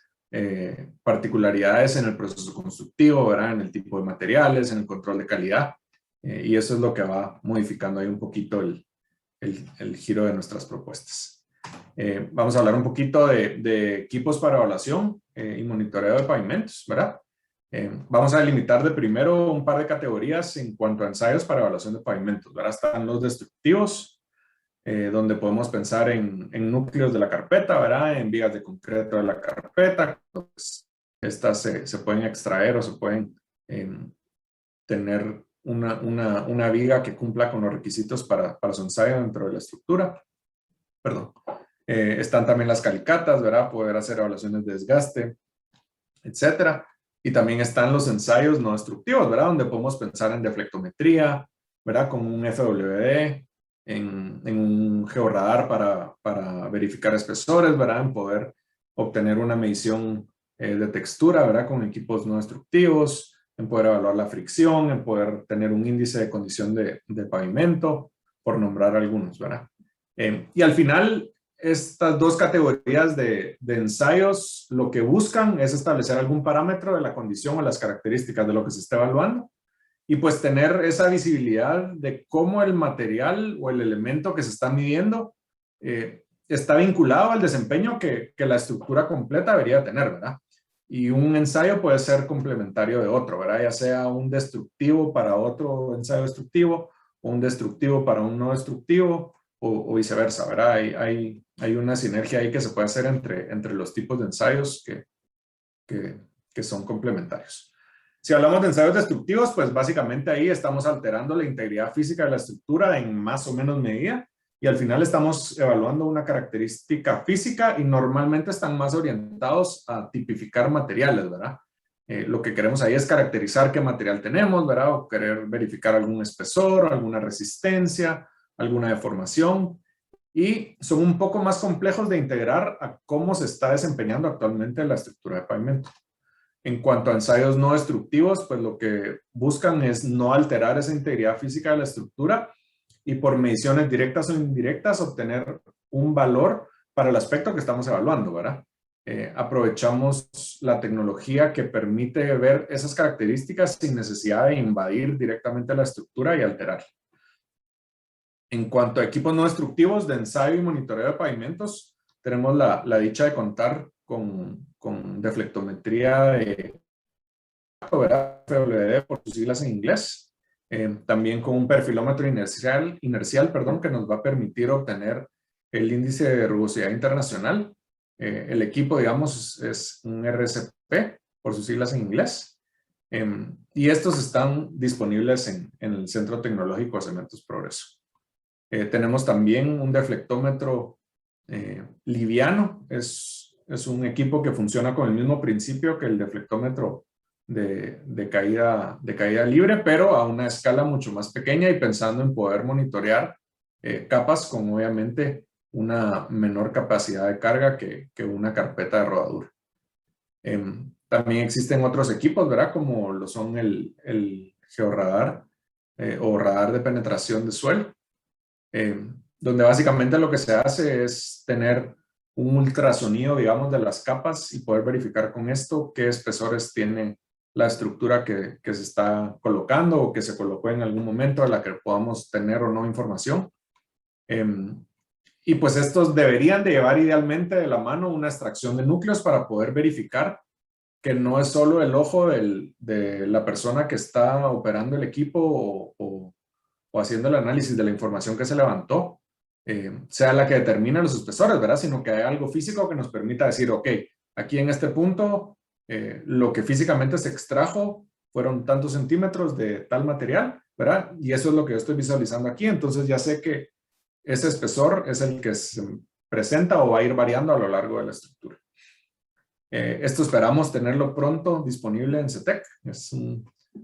[SPEAKER 2] particularidades en el proceso constructivo, ¿verdad? En el tipo de materiales, en el control de calidad, y eso es lo que va modificando ahí un poquito el giro de nuestras propuestas. Vamos a hablar un poquito de equipos para evaluación y monitoreo de pavimentos, ¿verdad? Vamos a delimitar de primero un par de categorías en cuanto a ensayos para evaluación de pavimentos, ¿verdad? Están los destructivos, donde podemos pensar en núcleos de la carpeta, ¿verdad? En vigas de concreto de la carpeta. Pues, estas se pueden extraer o se pueden tener una viga que cumpla con los requisitos para su ensayo dentro de la estructura. Perdón. Están también las calicatas, ¿verdad? Poder hacer evaluaciones de desgaste, etcétera. Y también están los ensayos no destructivos, ¿verdad? Donde podemos pensar en deflectometría, ¿verdad? Como un FWD, en un georradar para verificar espesores, ¿verdad? En poder obtener una medición de textura, ¿verdad? Con equipos no destructivos, en poder evaluar la fricción, en poder tener un índice de condición de pavimento, por nombrar algunos, ¿verdad? Y al final, estas dos categorías de ensayos lo que buscan es establecer algún parámetro de la condición o las características de lo que se está evaluando y pues tener esa visibilidad de cómo el material o el elemento que se está midiendo está vinculado al desempeño que la estructura completa debería tener, ¿verdad? Y un ensayo puede ser complementario de otro, ¿verdad? Ya sea un destructivo para otro ensayo destructivo o un destructivo para un no destructivo o viceversa, ¿verdad? Hay una sinergia ahí que se puede hacer entre los tipos de ensayos que que son complementarios. Si hablamos de ensayos destructivos, pues básicamente ahí estamos alterando la integridad física de la estructura en más o menos medida y al final estamos evaluando una característica física y normalmente están más orientados a tipificar materiales, ¿verdad? Lo que queremos ahí es caracterizar qué material tenemos, ¿verdad? O querer verificar algún espesor, alguna resistencia, alguna deformación. Y son un poco más complejos de integrar a cómo se está desempeñando actualmente la estructura de pavimento. En cuanto a ensayos no destructivos, pues lo que buscan es no alterar esa integridad física de la estructura y por mediciones directas o indirectas obtener un valor para el aspecto que estamos evaluando, ¿verdad? Aprovechamos la tecnología que permite ver esas características sin necesidad de invadir directamente la estructura y alterarla. En cuanto a equipos no destructivos de ensayo y monitoreo de pavimentos, tenemos la dicha de contar con deflectometría de FWD por sus siglas en inglés, también con un perfilómetro inercial, que nos va a permitir obtener el índice de rugosidad internacional. El equipo, digamos, es un RCP por sus siglas en inglés, y estos están disponibles en el Centro Tecnológico de Cementos Progreso. Tenemos también un deflectómetro liviano, es un equipo que funciona con el mismo principio que el deflectómetro de caída libre, pero a una escala mucho más pequeña y pensando en poder monitorear capas con obviamente una menor capacidad de carga que una carpeta de rodadura. También existen otros equipos, ¿verdad? Como lo son el georradar o radar de penetración de suelo, donde básicamente lo que se hace es tener un ultrasonido, digamos, de las capas y poder verificar con esto qué espesores tiene la estructura que se está colocando o que se colocó en algún momento a la que podamos tener o no información. Y pues estos deberían de llevar idealmente de la mano una extracción de núcleos para poder verificar que no es solo el ojo de la persona que está operando el equipo o haciendo el análisis de la información que se levantó, sea la que determina los espesores, ¿verdad? Sino que hay algo físico que nos permita decir, ok, aquí en este punto, lo que físicamente se extrajo fueron tantos centímetros de tal material, ¿verdad? Y eso es lo que yo estoy visualizando aquí, entonces ya sé que ese espesor es el que se presenta o va a ir variando a lo largo de la estructura. Esto esperamos tenerlo pronto disponible en CETEC. Es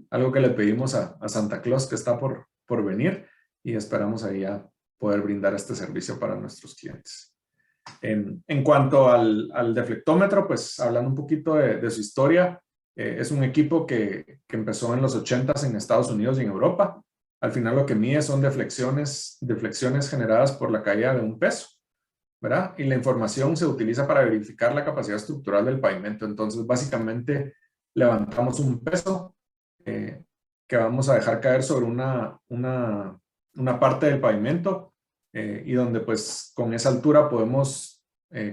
[SPEAKER 2] algo que le pedimos a Santa Claus que está por venir y esperamos ahí a poder brindar este servicio para nuestros clientes. En cuanto al deflectómetro, pues hablando un poquito de su historia, es un equipo que empezó en los 80s en Estados Unidos y en Europa. Al final lo que mide son deflexiones generadas por la caída de un peso, ¿verdad? Y la información se utiliza para verificar la capacidad estructural del pavimento. Entonces, básicamente, levantamos un peso que vamos a dejar caer sobre una parte del pavimento y donde, pues, con esa altura podemos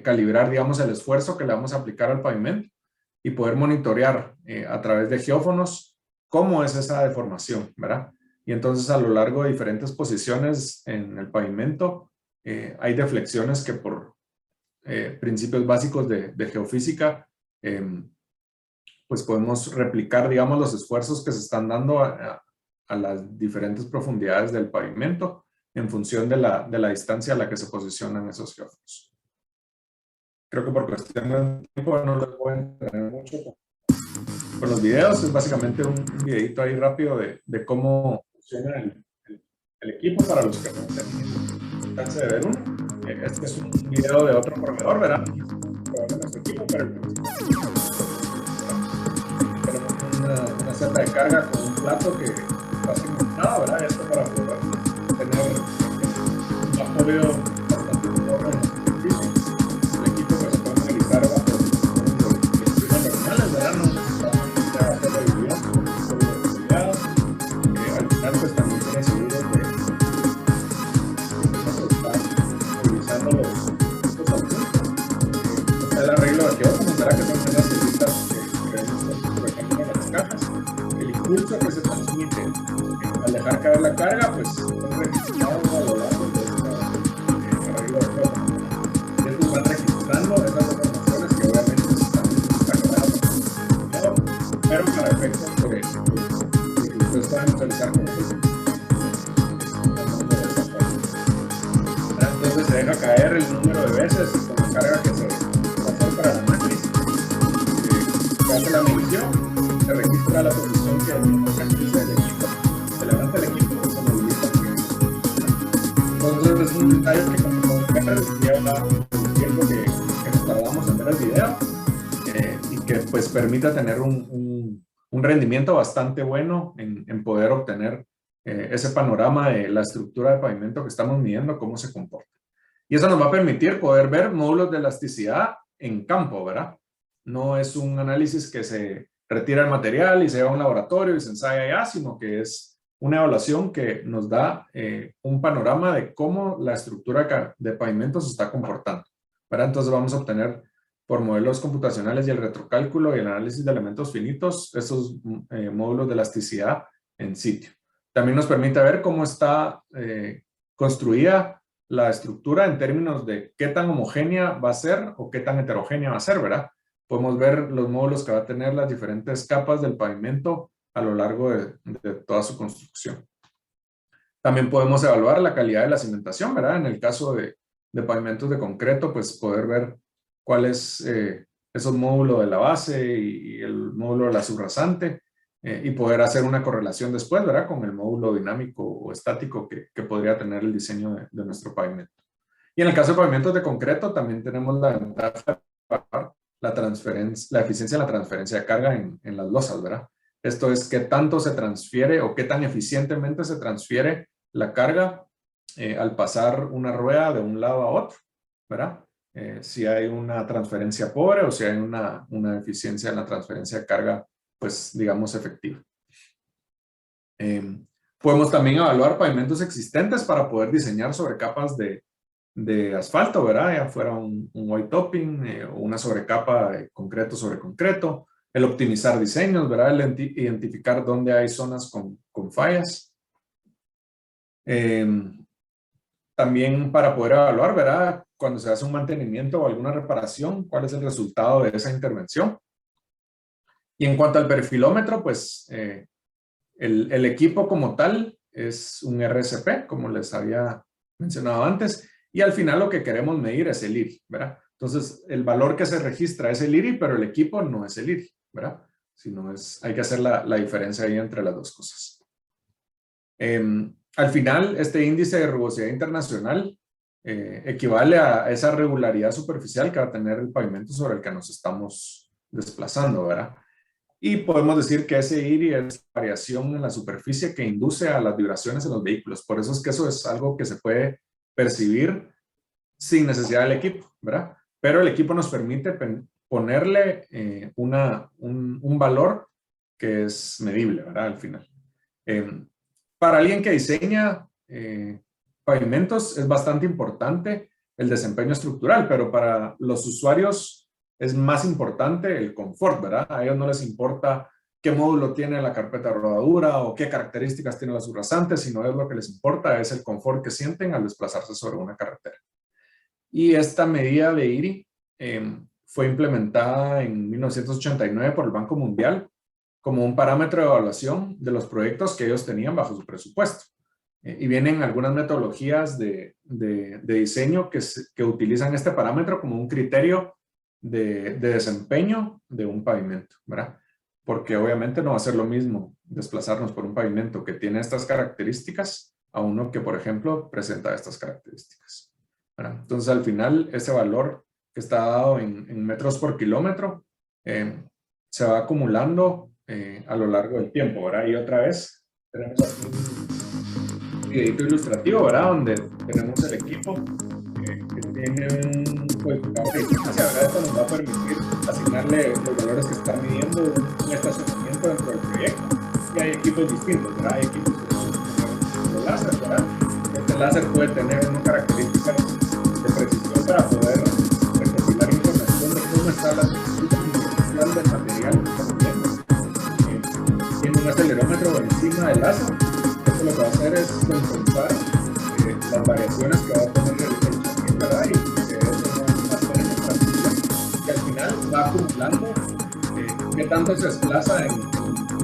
[SPEAKER 2] calibrar, digamos, el esfuerzo que le vamos a aplicar al pavimento y poder monitorear a través de geófonos cómo es esa deformación, ¿verdad? Y entonces, a lo largo de diferentes posiciones en el pavimento, hay deflexiones que por principios básicos de geofísica, pues podemos replicar, digamos, los esfuerzos que se están dando a las diferentes profundidades del pavimento en función de la distancia a la que se posicionan esos geófonos. Creo que por cuestión de tiempo no les voy a entretener mucho con los videos. Es básicamente un videito ahí rápido de cómo funciona el equipo para los que no tienen chance de ver uno. Este es un video de otro proveedor, ¿verdad? De nuestro equipo, pero tenemos una seta de carga con un plato que está segmentado, ¿verdad? Esto para poder tener un apoyo bastante enorme en los ejercicios. El equipo pues, se puede analizar bajo los normales, ¿verdad? No necesitamos hacer revisión, al final pues también tiene seguros de el arreglo de geófonos, ¿verdad? Que son las cositas que vemos, por ejemplo, en las cajas. El impulso que se transmite al dejar caer la carga, pues son registrados a lo largo de este arreglo de geófonos. Estos van registrando esas informaciones que obviamente se están cargando después podemos realizar consultas. Entonces se deja caer el número de veces con la carga que se va a hacer para la matriz. Se hace la medición, se registra la posición que el equipo, se levanta el equipo y se moviliza. Entonces es un detalle que como lleva el tiempo que nos tardamos en ver el video y que pues permita tener un rendimiento bastante bueno en poder obtener ese panorama de la estructura de pavimento que estamos midiendo, cómo se comporta. Y eso nos va a permitir poder ver módulos de elasticidad en campo, ¿verdad? No es un análisis que se retira el material y se lleva a un laboratorio y se ensaya allá, sino que es una evaluación que nos da un panorama de cómo la estructura de pavimento se está comportando, ¿verdad? Entonces vamos a obtener por modelos computacionales y el retrocálculo y el análisis de elementos finitos esos módulos de elasticidad en sitio. También nos permite ver cómo está construida la estructura en términos de qué tan homogénea va a ser o qué tan heterogénea va a ser, ¿verdad? Podemos ver los módulos que va a tener las diferentes capas del pavimento a lo largo de toda su construcción. También podemos evaluar la calidad de la cimentación, ¿verdad? En el caso de pavimentos de concreto, pues poder ver cuál es esos módulos de la base y el módulo de la subrasante y poder hacer una correlación después, ¿verdad? Con el módulo dinámico o estático que podría tener el diseño de nuestro pavimento. Y en el caso de pavimentos de concreto, también tenemos la ventaja de la eficiencia de la transferencia de carga en las losas, ¿verdad? Esto es qué tanto se transfiere o qué tan eficientemente se transfiere la carga al pasar una rueda de un lado a otro, ¿verdad? Si hay una transferencia pobre o si hay una eficiencia en la transferencia de carga, pues digamos efectiva. Podemos también evaluar pavimentos existentes para poder diseñar sobre capas de asfalto, ¿verdad? Ya fuera un white topping o una sobrecapa de concreto sobre concreto. El optimizar diseños, ¿verdad? El identificar dónde hay zonas con fallas. También para poder evaluar, ¿verdad? Cuando se hace un mantenimiento o alguna reparación, cuál es el resultado de esa intervención. Y en cuanto al perfilómetro, pues el equipo como tal es un RSP, como les había mencionado antes, y al final lo que queremos medir es el IRI, ¿verdad? Entonces, el valor que se registra es el IRI, pero el equipo no es el IRI, ¿verdad? Sino hay que hacer la diferencia ahí entre las dos cosas. Al final, este índice de rugosidad internacional equivale a esa regularidad superficial que va a tener el pavimento sobre el que nos estamos desplazando, ¿verdad? Y podemos decir que ese IRI es la variación en la superficie que induce a las vibraciones en los vehículos. Por eso es que eso es algo que se puede percibir sin necesidad del equipo, ¿verdad? Pero el equipo nos permite ponerle un valor que es medible, ¿verdad? Al final. Para alguien que diseña pavimentos es bastante importante el desempeño estructural, pero para los usuarios es más importante el confort, ¿verdad? A ellos no les importa qué módulo tiene la carpeta de rodadura o qué características tiene la subrasante, sino es lo que les importa es el confort que sienten al desplazarse sobre una carretera. Y esta medida de IRI fue implementada en 1989 por el Banco Mundial como un parámetro de evaluación de los proyectos que ellos tenían bajo su presupuesto. Y vienen algunas metodologías de diseño que utilizan este parámetro como un criterio de desempeño de un pavimento, ¿verdad? Porque obviamente no va a ser lo mismo desplazarnos por un pavimento que tiene estas características a uno que, por ejemplo, presenta estas características, ¿verdad? Entonces, al final, ese valor que está dado en metros por kilómetro se va acumulando a lo largo del tiempo, ¿verdad? Y otra vez tenemos aquí un videito ilustrativo, ¿verdad? Donde tenemos el equipo que tiene un codificador de distancia, ¿verdad? Esto nos va a permitir asignarle los valores que está midiendo un estacionamiento dentro del proyecto. Y hay equipos distintos, ¿verdad? Hay equipos que son láser, ¿verdad? Este láser puede tener una característica de precisión para poder recopilar información de cómo está la estructura del material que estamos viendo. Tiene un acelerómetro encima del láser. Esto lo que va a hacer es compensar las variaciones que va a tener el chapín, ¿verdad? Y que eso no va a tener en transición. Que al final va acumulando qué tanto se desplaza en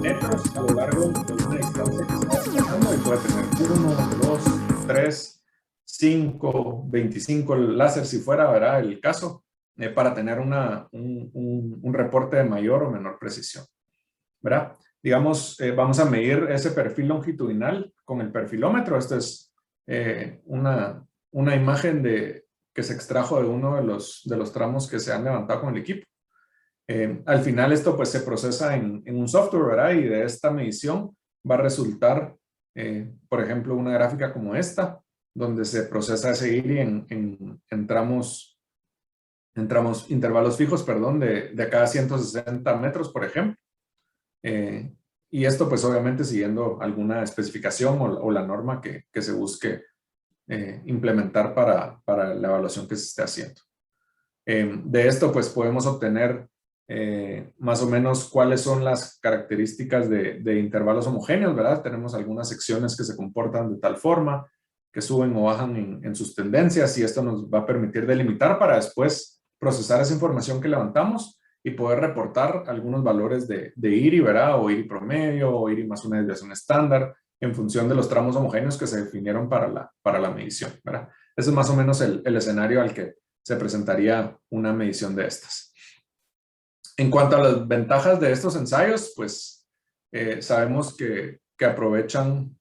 [SPEAKER 2] metros a lo largo de una distancia que está desplazando y puede tener 1, 2, 3, 5, 25 láser si fuera, ¿verdad? El caso, para tener un reporte de mayor o menor precisión, ¿verdad? Digamos, vamos a medir ese perfil longitudinal con el perfilómetro. Esta es una imagen que se extrajo de uno de los tramos que se han levantado con el equipo. Al final esto pues se procesa en un software, ¿verdad? Y de esta medición va a resultar, por ejemplo, una gráfica como esta, donde se procesa ese IRI en intervalos fijos, perdón, de cada 160 metros, por ejemplo. Y esto pues obviamente siguiendo alguna especificación o la norma que se busque implementar para la evaluación que se esté haciendo. De esto pues podemos obtener más o menos cuáles son las características de intervalos homogéneos, ¿verdad? Tenemos algunas secciones que se comportan de tal forma, que suben o bajan en sus tendencias, y esto nos va a permitir delimitar para después procesar esa información que levantamos y poder reportar algunos valores de IRI, ¿verdad? O IRI promedio, o IRI más una desviación estándar, en función de los tramos homogéneos que se definieron para la medición, ¿verdad? Ese es más o menos el escenario al que se presentaría una medición de estas. En cuanto a las ventajas de estos ensayos, pues sabemos que aprovechan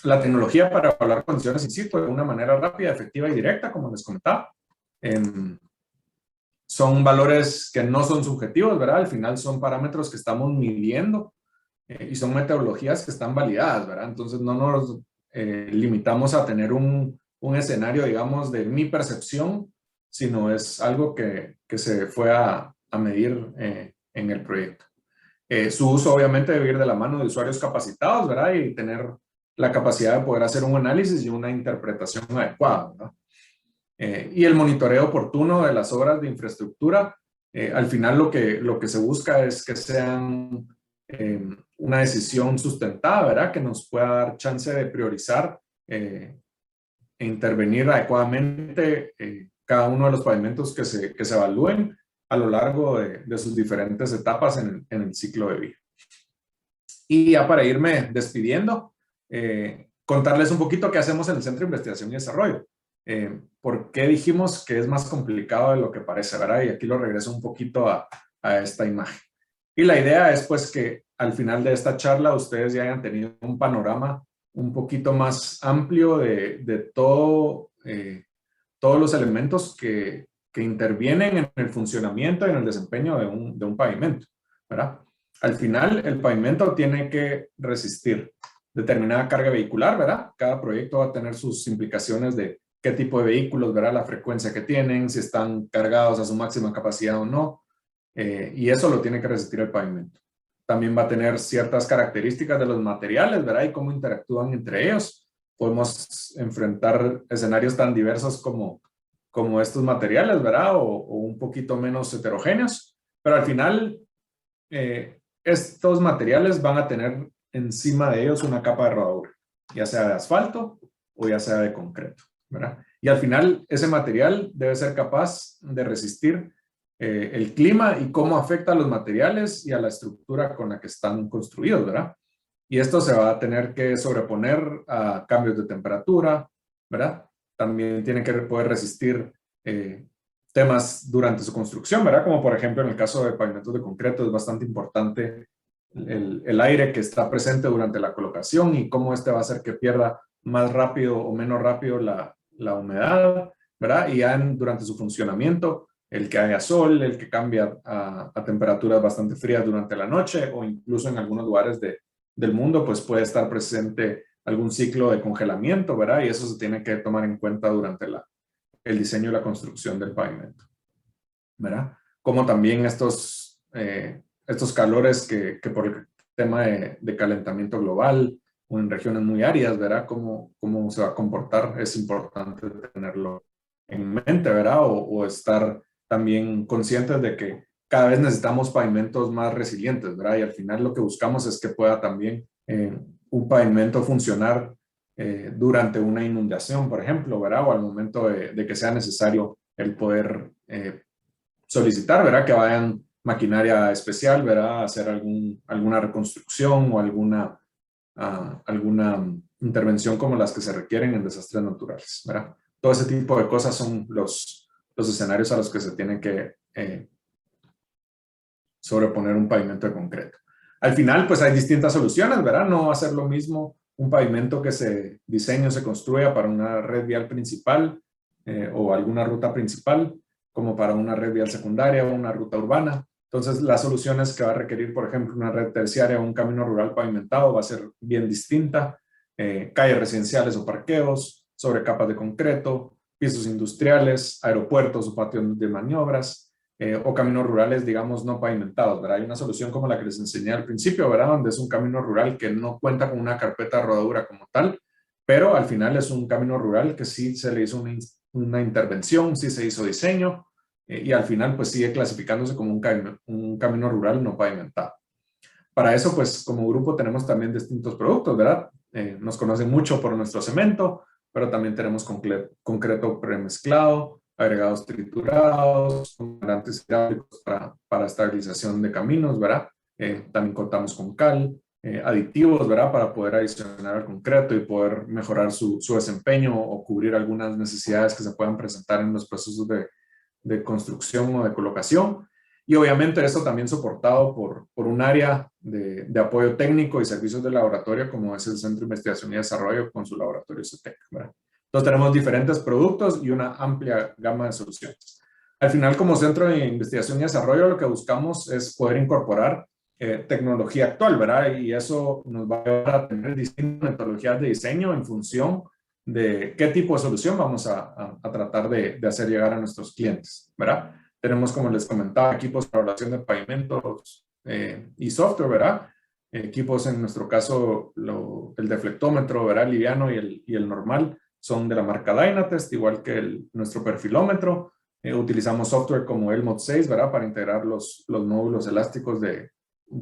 [SPEAKER 2] la tecnología para evaluar condiciones in situ de una manera rápida, efectiva y directa, como les comentaba. Son valores que no son subjetivos, ¿verdad? Al final son parámetros que estamos midiendo y son metodologías que están validadas, ¿verdad? Entonces no nos limitamos a tener un escenario, digamos, de mi percepción, sino es algo que se fue a medir en el proyecto. Su uso obviamente debe ir de la mano de usuarios capacitados, ¿verdad? Y tener la capacidad de poder hacer un análisis y una interpretación adecuada, ¿verdad? Y el monitoreo oportuno de las obras de infraestructura, al final lo que se busca es que sean una decisión sustentada, ¿verdad? Que nos pueda dar chance de priorizar e intervenir adecuadamente cada uno de los pavimentos que se evalúen a lo largo de sus diferentes etapas en el ciclo de vida. Y ya para irme despidiendo, contarles un poquito qué hacemos en el Centro de Investigación y Desarrollo. ¿Por qué dijimos que es más complicado de lo que parece, verdad? Y aquí lo regreso un poquito a esta imagen. Y la idea es pues que al final de esta charla ustedes ya hayan tenido un panorama un poquito más amplio de todos los elementos que intervienen en el funcionamiento y en el desempeño de un pavimento, ¿verdad? Al final, el pavimento tiene que resistir determinada carga vehicular, ¿verdad? Cada proyecto va a tener sus implicaciones de qué tipo de vehículos, ¿verdad? La frecuencia que tienen, si están cargados a su máxima capacidad o no. Y eso lo tiene que resistir el pavimento. También va a tener ciertas características de los materiales, ¿verdad? Y cómo interactúan entre ellos. Podemos enfrentar escenarios tan diversos como estos materiales, ¿verdad? O un poquito menos heterogéneos. Pero al final, estos materiales van a tener encima de ellos una capa de rodadura, ya sea de asfalto o ya sea de concreto, ¿verdad? Y al final, ese material debe ser capaz de resistir el clima y cómo afecta a los materiales y a la estructura con la que están construidos, ¿verdad? Y esto se va a tener que sobreponer a cambios de temperatura, ¿verdad? También tiene que poder resistir temas durante su construcción, ¿verdad? Como por ejemplo en el caso de pavimentos de concreto es bastante importante el aire que está presente durante la colocación y cómo este va a hacer que pierda más rápido o menos rápido la humedad, ¿verdad? Y ya durante su funcionamiento, el que haya sol, el que cambia a temperaturas bastante frías durante la noche o incluso en algunos lugares del mundo, pues puede estar presente algún ciclo de congelamiento, ¿verdad? Y eso se tiene que tomar en cuenta durante el diseño y la construcción del pavimento, ¿verdad? Como también estos calores que por el tema de calentamiento global o en regiones muy áridas, ¿verdad? Cómo se va a comportar, es importante tenerlo en mente, ¿verdad? O estar también conscientes de que cada vez necesitamos pavimentos más resilientes, ¿verdad? Y al final lo que buscamos es que pueda también un pavimento funcionar durante una inundación, por ejemplo, ¿verdad? O al momento de que sea necesario el poder solicitar, ¿verdad? Que vayan maquinaria especial, ¿verdad? Hacer alguna reconstrucción o alguna intervención como las que se requieren en desastres naturales, ¿verdad? Todo ese tipo de cosas son los escenarios a los que se tiene que sobreponer un pavimento de concreto. Al final, pues hay distintas soluciones, ¿verdad? No va a ser lo mismo un pavimento que se diseñe o se construya para una red vial principal o alguna ruta principal, como para una red vial secundaria o una ruta urbana. Entonces, las soluciones que va a requerir, por ejemplo, una red terciaria o un camino rural pavimentado va a ser bien distinta. Calles residenciales o parqueos, sobre capas de concreto, pisos industriales, aeropuertos o patios de maniobras, o caminos rurales, digamos, no pavimentados, ¿verdad? Hay una solución como la que les enseñé al principio, ¿verdad? Donde es un camino rural que no cuenta con una carpeta de rodadura como tal, pero al final es un camino rural que sí se le hizo una intervención, sí se hizo diseño, y al final pues sigue clasificándose como un camino rural no pavimentado. Para eso, pues como grupo tenemos también distintos productos, ¿verdad? Nos conocen mucho por nuestro cemento, pero también tenemos concreto premezclado, agregados triturados, componentes hidráulicos para estabilización de caminos, ¿verdad? También contamos con cal, aditivos, ¿verdad? Para poder adicionar al concreto y poder mejorar su desempeño o cubrir algunas necesidades que se puedan presentar en los procesos de construcción o de colocación. Y obviamente esto también soportado por un área de apoyo técnico y servicios de laboratorio como es el Centro de Investigación y Desarrollo con su laboratorio CETEC, ¿verdad? Entonces tenemos diferentes productos y una amplia gama de soluciones. Al final, como Centro de Investigación y Desarrollo, lo que buscamos es poder incorporar tecnología actual, ¿verdad? Y eso nos va a llevar a tener distintas metodologías de diseño en función de qué tipo de solución vamos a tratar de hacer llegar a nuestros clientes, ¿verdad? Tenemos, como les comentaba, equipos para evaluación de pavimentos y software, ¿verdad? Equipos, en nuestro caso, el deflectómetro, ¿verdad? El liviano y el normal son de la marca Dynatest, igual que nuestro perfilómetro. Utilizamos software como el Mod6, ¿verdad? Para integrar los módulos elásticos de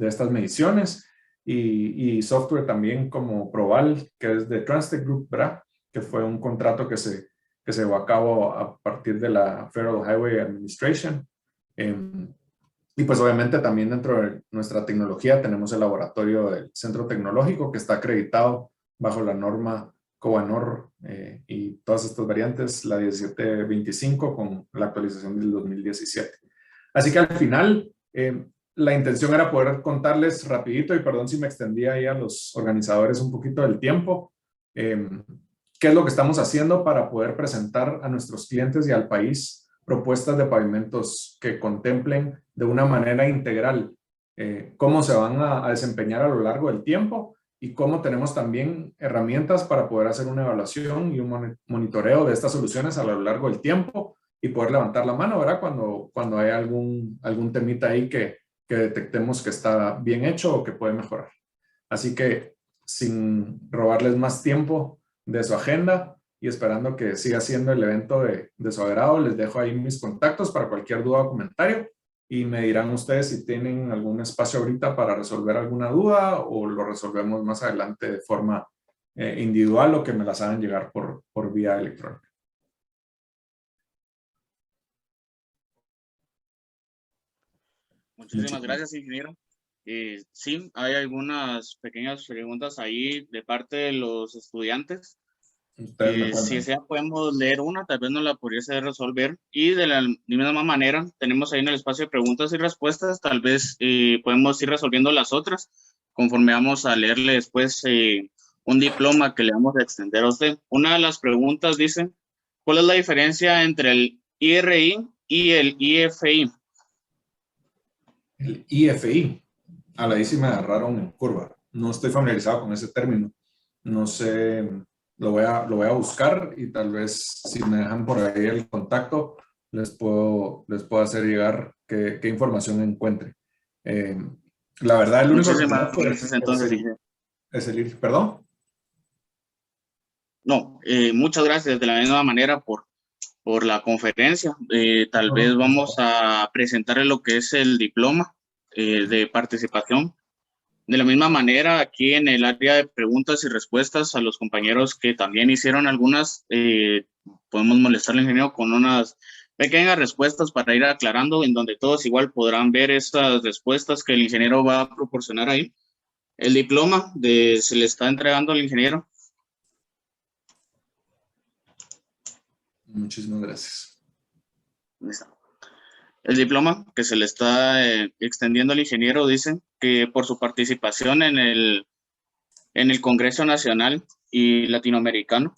[SPEAKER 2] estas mediciones. Y software también como Proval, que es de Transtech Group, ¿verdad? Que fue un contrato que se llevó a cabo a partir de la Federal Highway Administration. Y pues obviamente también dentro de nuestra tecnología tenemos el laboratorio del Centro Tecnológico que está acreditado bajo la norma COANOR y todas estas variantes, la 1725 con la actualización del 2017. Así que al final, la intención era poder contarles rapidito, y perdón si me extendía ahí a los organizadores un poquito del tiempo, qué es lo que estamos haciendo para poder presentar a nuestros clientes y al país propuestas de pavimentos que contemplen de una manera integral cómo se van a desempeñar a lo largo del tiempo y cómo tenemos también herramientas para poder hacer una evaluación y un monitoreo de estas soluciones a lo largo del tiempo y poder levantar la mano, ¿verdad? Cuando hay algún temita ahí que detectemos que está bien hecho o que puede mejorar. Así que, sin robarles más tiempo de su agenda y esperando que siga siendo el evento de su agrado, les dejo ahí mis contactos para cualquier duda o comentario y me dirán ustedes si tienen algún espacio ahorita para resolver alguna duda o lo resolvemos más adelante de forma individual o que me las hagan llegar por vía electrónica.
[SPEAKER 1] Muchísimas gracias, ingeniero. Sí, hay algunas pequeñas preguntas ahí de parte de los estudiantes. Si desea, podemos leer una, tal vez no la pudiese resolver. Y de la misma manera, tenemos ahí en el espacio de preguntas y respuestas, tal vez podemos ir resolviendo las otras, conforme vamos a leerle después un diploma que le vamos a extender a usted. Una de las preguntas dice, ¿cuál es la diferencia entre el IRI y el IFI?
[SPEAKER 2] El IFI, a la me agarraron en curva. No estoy familiarizado con ese término. No sé, lo voy a buscar y tal vez si me dejan por ahí el contacto, les puedo hacer llegar qué información encuentre. La verdad, el único
[SPEAKER 1] Muchísimas gracias, entonces,
[SPEAKER 2] es el IRI. ¿Perdón?
[SPEAKER 1] No, muchas gracias de la misma manera por la conferencia. Tal vez vamos a presentarle lo que es el diploma de participación. De la misma manera, aquí en el área de preguntas y respuestas a los compañeros que también hicieron algunas, podemos molestar al ingeniero con unas pequeñas respuestas para ir aclarando, en donde todos igual podrán ver estas respuestas que el ingeniero va a proporcionar ahí. El diploma se le está entregando al ingeniero.
[SPEAKER 2] Muchísimas gracias.
[SPEAKER 1] El diploma que se le está extendiendo al ingeniero dice que por su participación en el Congreso Nacional y Latinoamericano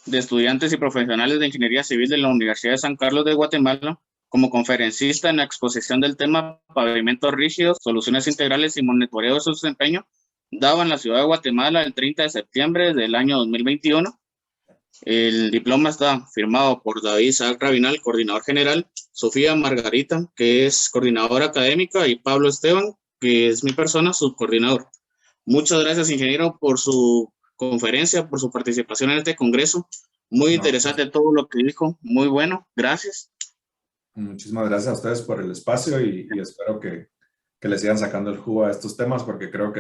[SPEAKER 1] de Estudiantes y Profesionales de Ingeniería Civil de la Universidad de San Carlos de Guatemala, como conferencista en la exposición del tema Pavimentos rígidos, soluciones integrales y monitoreo de su desempeño, dado en la ciudad de Guatemala el 30 de septiembre del año 2021. El diploma está firmado por David Isaac Rabinal, coordinador general, Sofía Margarita, que es coordinadora académica, y Pablo Esteban, que es mi persona, subcoordinador. Muchas gracias, ingeniero, por su conferencia, por su participación en este congreso. Muy interesante todo lo que dijo, muy bueno, gracias.
[SPEAKER 2] Muchísimas gracias a ustedes por el espacio y espero que le sigan sacando el jugo a estos temas, porque creo que